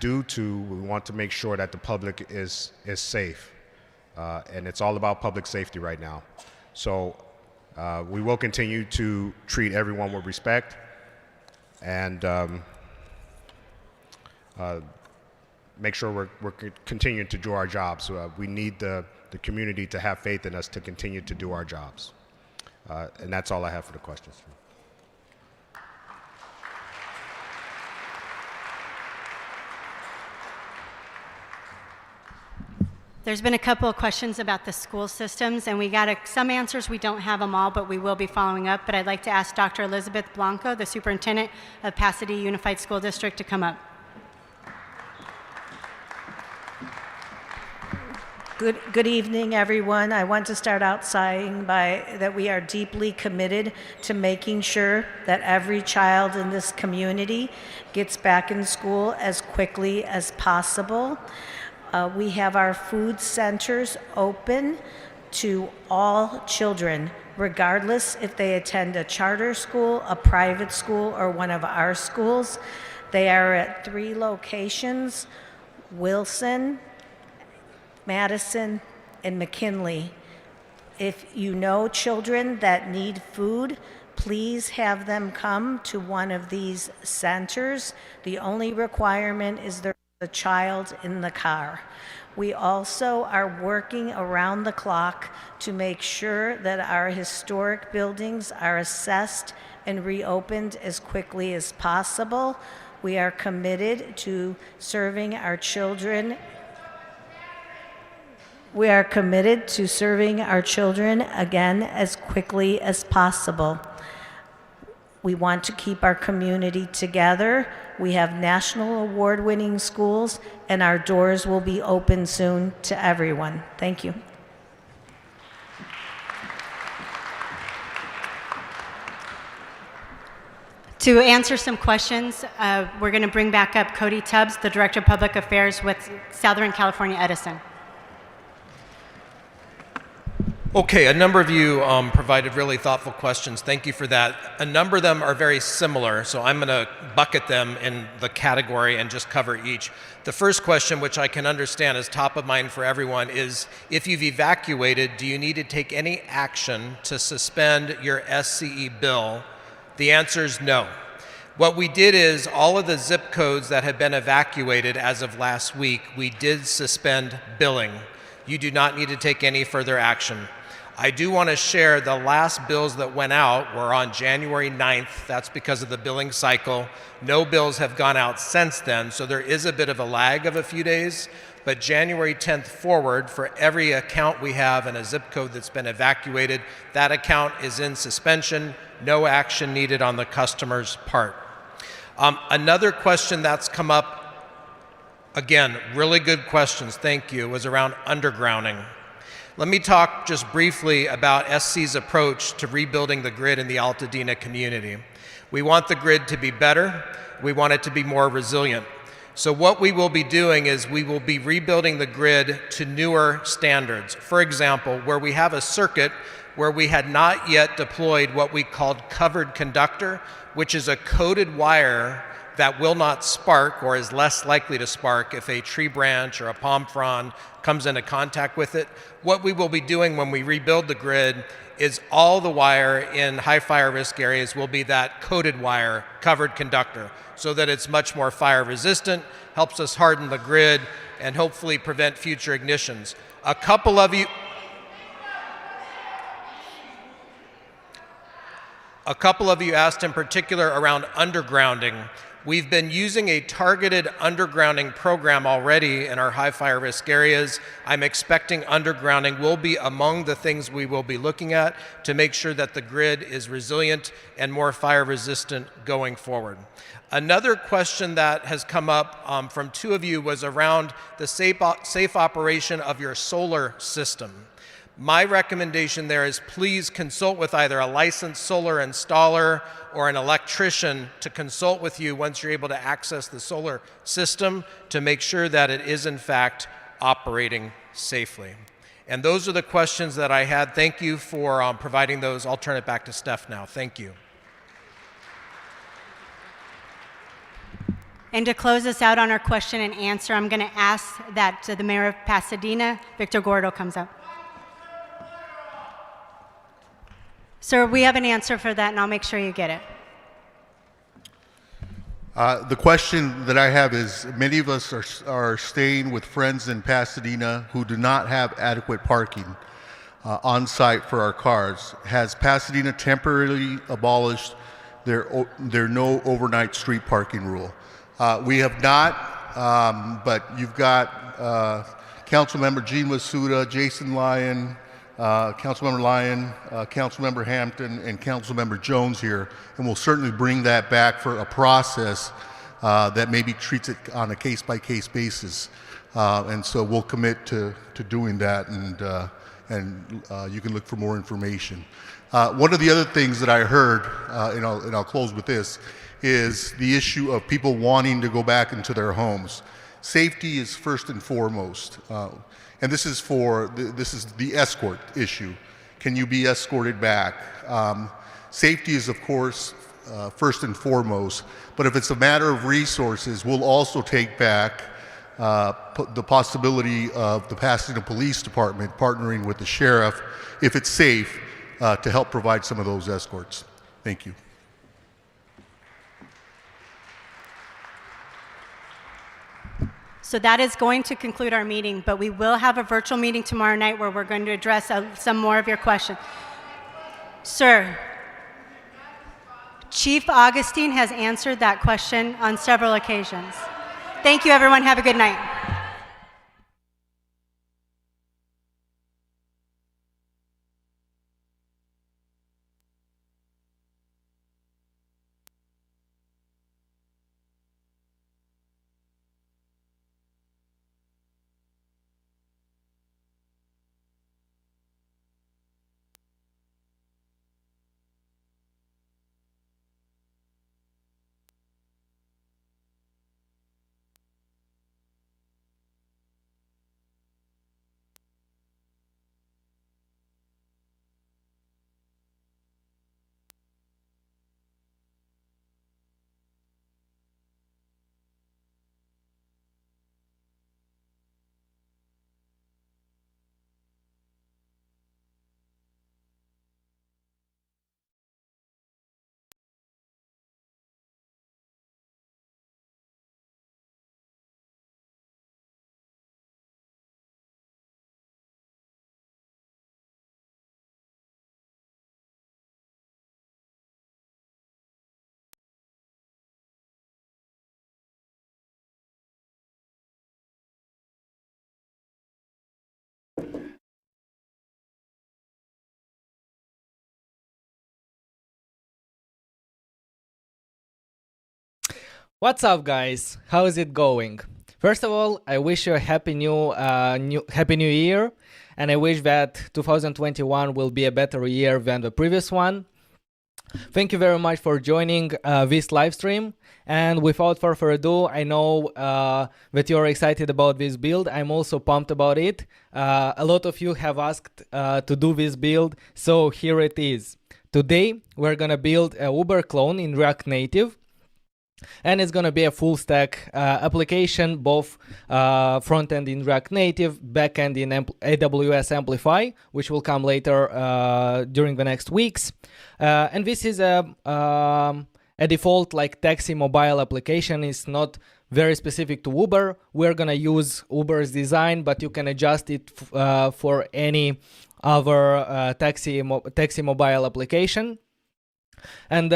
due to we want to make sure that the public is safe, and it's all about public safety right now. So we will continue to treat everyone with respect and make sure we're continuing to do our jobs. We need the community to have faith in us to continue to do our jobs. And that's all I have for the questions. There's been a couple of questions about the school systems, and we got some answers. We don't have them all, but we will be following up. But I'd like to ask Dr. Elizabeth Blanco, the superintendent of Pasadena Unified School District, to come up. Good evening, everyone. I want to start out saying that we are deeply committed to making sure that every child in this community gets back in school as quickly as possible. We have our food centers open to all children, regardless if they attend a charter school, a private school, or one of our schools. They are at 3 locations: Wilson, Madison, and McKinley. If you know children that need food, please have them come to one of these centers. The only requirement is there's a child in the car. We also are working around the clock to make sure that our historic buildings are assessed and reopened as quickly as possible. We are committed to serving our children. We are committed to serving our children again as quickly as possible. We want to keep our community together. We have national award-winning schools, and our doors will be open soon to everyone. Thank you. To answer some questions, we're going to bring back up Cody Tubbs, the Director of Public Affairs with Southern California Edison. Okay, a number of you provided really thoughtful questions. Thank you for that. A number of them are very similar, so I'm going to bucket them in the category and just cover each. The first question, which I can understand is top of mind for everyone, is if you've evacuated, do you need to take any action to suspend your SCE bill? The answer is no. What we did is all of the zip codes that had been evacuated as of last week, we did suspend billing. You do not need to take any further action. I do want to share the last bills that went out were on January 9th. That's because of the billing cycle. No bills have gone out since then, so there is a bit of a lag of a few days. But January 10th forward, for every account we have in a zip code that's been evacuated, that account is in suspension. No action needed on the customer's part. Another question that's come up, again, really good questions, thank you, was around undergrounding. Let me talk just briefly about SC's approach to rebuilding the grid in the Altadena community. We want the grid to be better. We want it to be more resilient. So what we will be doing is we will be rebuilding the grid to newer standards. For example, where we have a circuit where we had not yet deployed what we called covered conductor, which is a coated wire that will not spark or is less likely to spark if a tree branch or a palm frond comes into contact with it. What we will be doing when we rebuild the grid is all the wire in high fire risk areas will be that coated wire, covered conductor, so that it's much more fire resistant, helps us harden the grid, and hopefully prevent future ignitions. A couple of you asked in particular around undergrounding. We've been using a targeted undergrounding program already in our high fire risk areas. I'm expecting undergrounding will be among the things we will be looking at to make sure that the grid is resilient and more fire resistant going forward. Another question that has come up from two of you was around the safe operation of your solar system. My recommendation there is please consult with either a licensed solar installer or an electrician to consult with you once you're able to access the solar system to make sure that it is in fact operating safely. And those are the questions that I had. Thank you for providing those. I'll turn it back to Steph now. Thank you. And to close us out on our question and answer, I'm going to ask that the Mayor of Pasadena, Victor Gordo, comes up. Sir, we have an answer for that, and I'll make sure you get it. The question that I have is, many of us are staying with friends in Pasadena who do not have adequate parking on site for our cars. Has Pasadena temporarily abolished their no overnight street parking rule? We have not, but you've got Councilmember Gene Masuda, Jason Lyon, Councilmember Lyon, Councilmember Hampton, and Councilmember Jones here, and we'll certainly bring that back for a process that maybe treats it on a case-by-case basis. And so we'll commit to doing that, and you can look for more information. One of the other things that I heard, and I'll close with this, is the issue of people wanting to go back into their homes. Safety is first and foremost. And this is the escort issue. Can you be escorted back? Safety is, of course, first and foremost. But if it's a matter of resources, we'll also take back the possibility of the Pasadena Police Department partnering with the sheriff, if it's safe, to help provide some of those escorts. Thank you. So that is going to conclude our meeting, but we will have a virtual meeting tomorrow night where we're going to address some more of your questions. Sir, Chief Augustine has answered that question on several occasions. Thank you, everyone. Have a good night. What's up, guys? How is it going? First of all, I wish you a happy new year, and I wish that 2021 will be a better year than the previous one. Thank you very much for joining this live stream. And without further ado, I know that you're excited about this build. I'm also pumped about it. A lot of you have asked to do this build, so here it is. Today, we're gonna build a Uber clone in React Native. And it's going to be a full stack application, both front-end in React Native, back-end in AWS Amplify, which will come later during the next weeks. And this is a default like taxi mobile application. It's not very specific to Uber. We're going to use Uber's design, but you can adjust it for any other taxi mobile application. And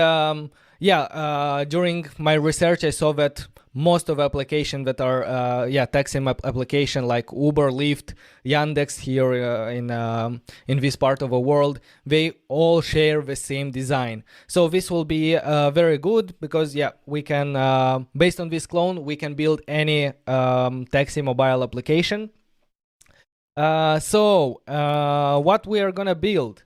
during my research, I saw that most of applications that are taxi application like Uber, Lyft, Yandex here in this part of the world, they all share the same design. So this will be very good because we can based on this clone we can build any taxi mobile application. So what we are gonna build?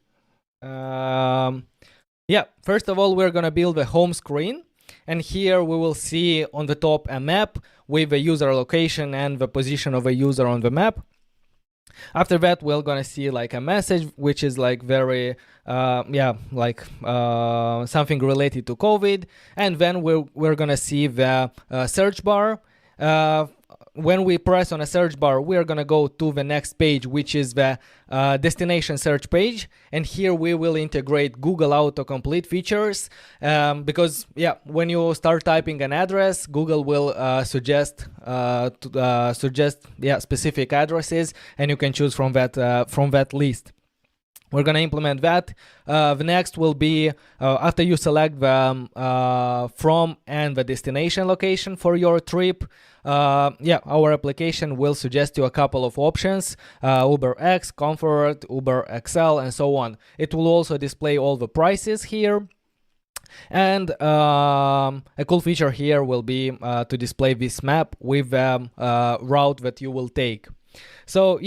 First of all, we're gonna build a home screen, and here we will see on the top a map with the user location and the position of a user on the map. After that, we're gonna see like a message, which is like very something related to COVID, and then we're gonna see the search bar. When we press on a search bar, we are going to go to the next page, which is the destination search page. And here we will integrate Google autocomplete features because, when you start typing an address, Google will suggest specific addresses, and you can choose from that list. We're going to implement that. The next will be after you select the from and the destination location for your trip. Our application will suggest you a couple of options: UberX, Comfort, Uber XL, and so on. It will also display all the prices here. And a cool feature here will be to display this map with the route that you will take. So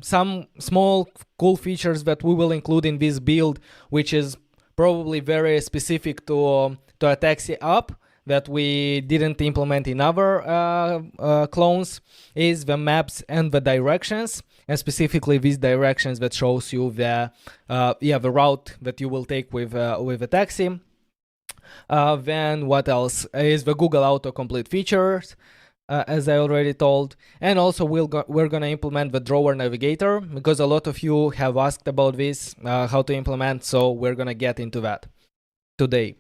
some small cool features that we will include in this build, which is probably very specific to a taxi app that we didn't implement in other clones, is the maps and the directions, and specifically these directions that shows you the route that you will take with a taxi. Then what else is the Google autocomplete features. as I already told. And also we're going to implement the drawer navigator, because a lot of you have asked about this, how to implement, so we're going to get into that today.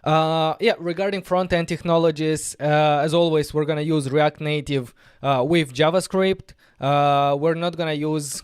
Regarding front-end technologies, as always, we're going to use React Native with JavaScript. We're not going to use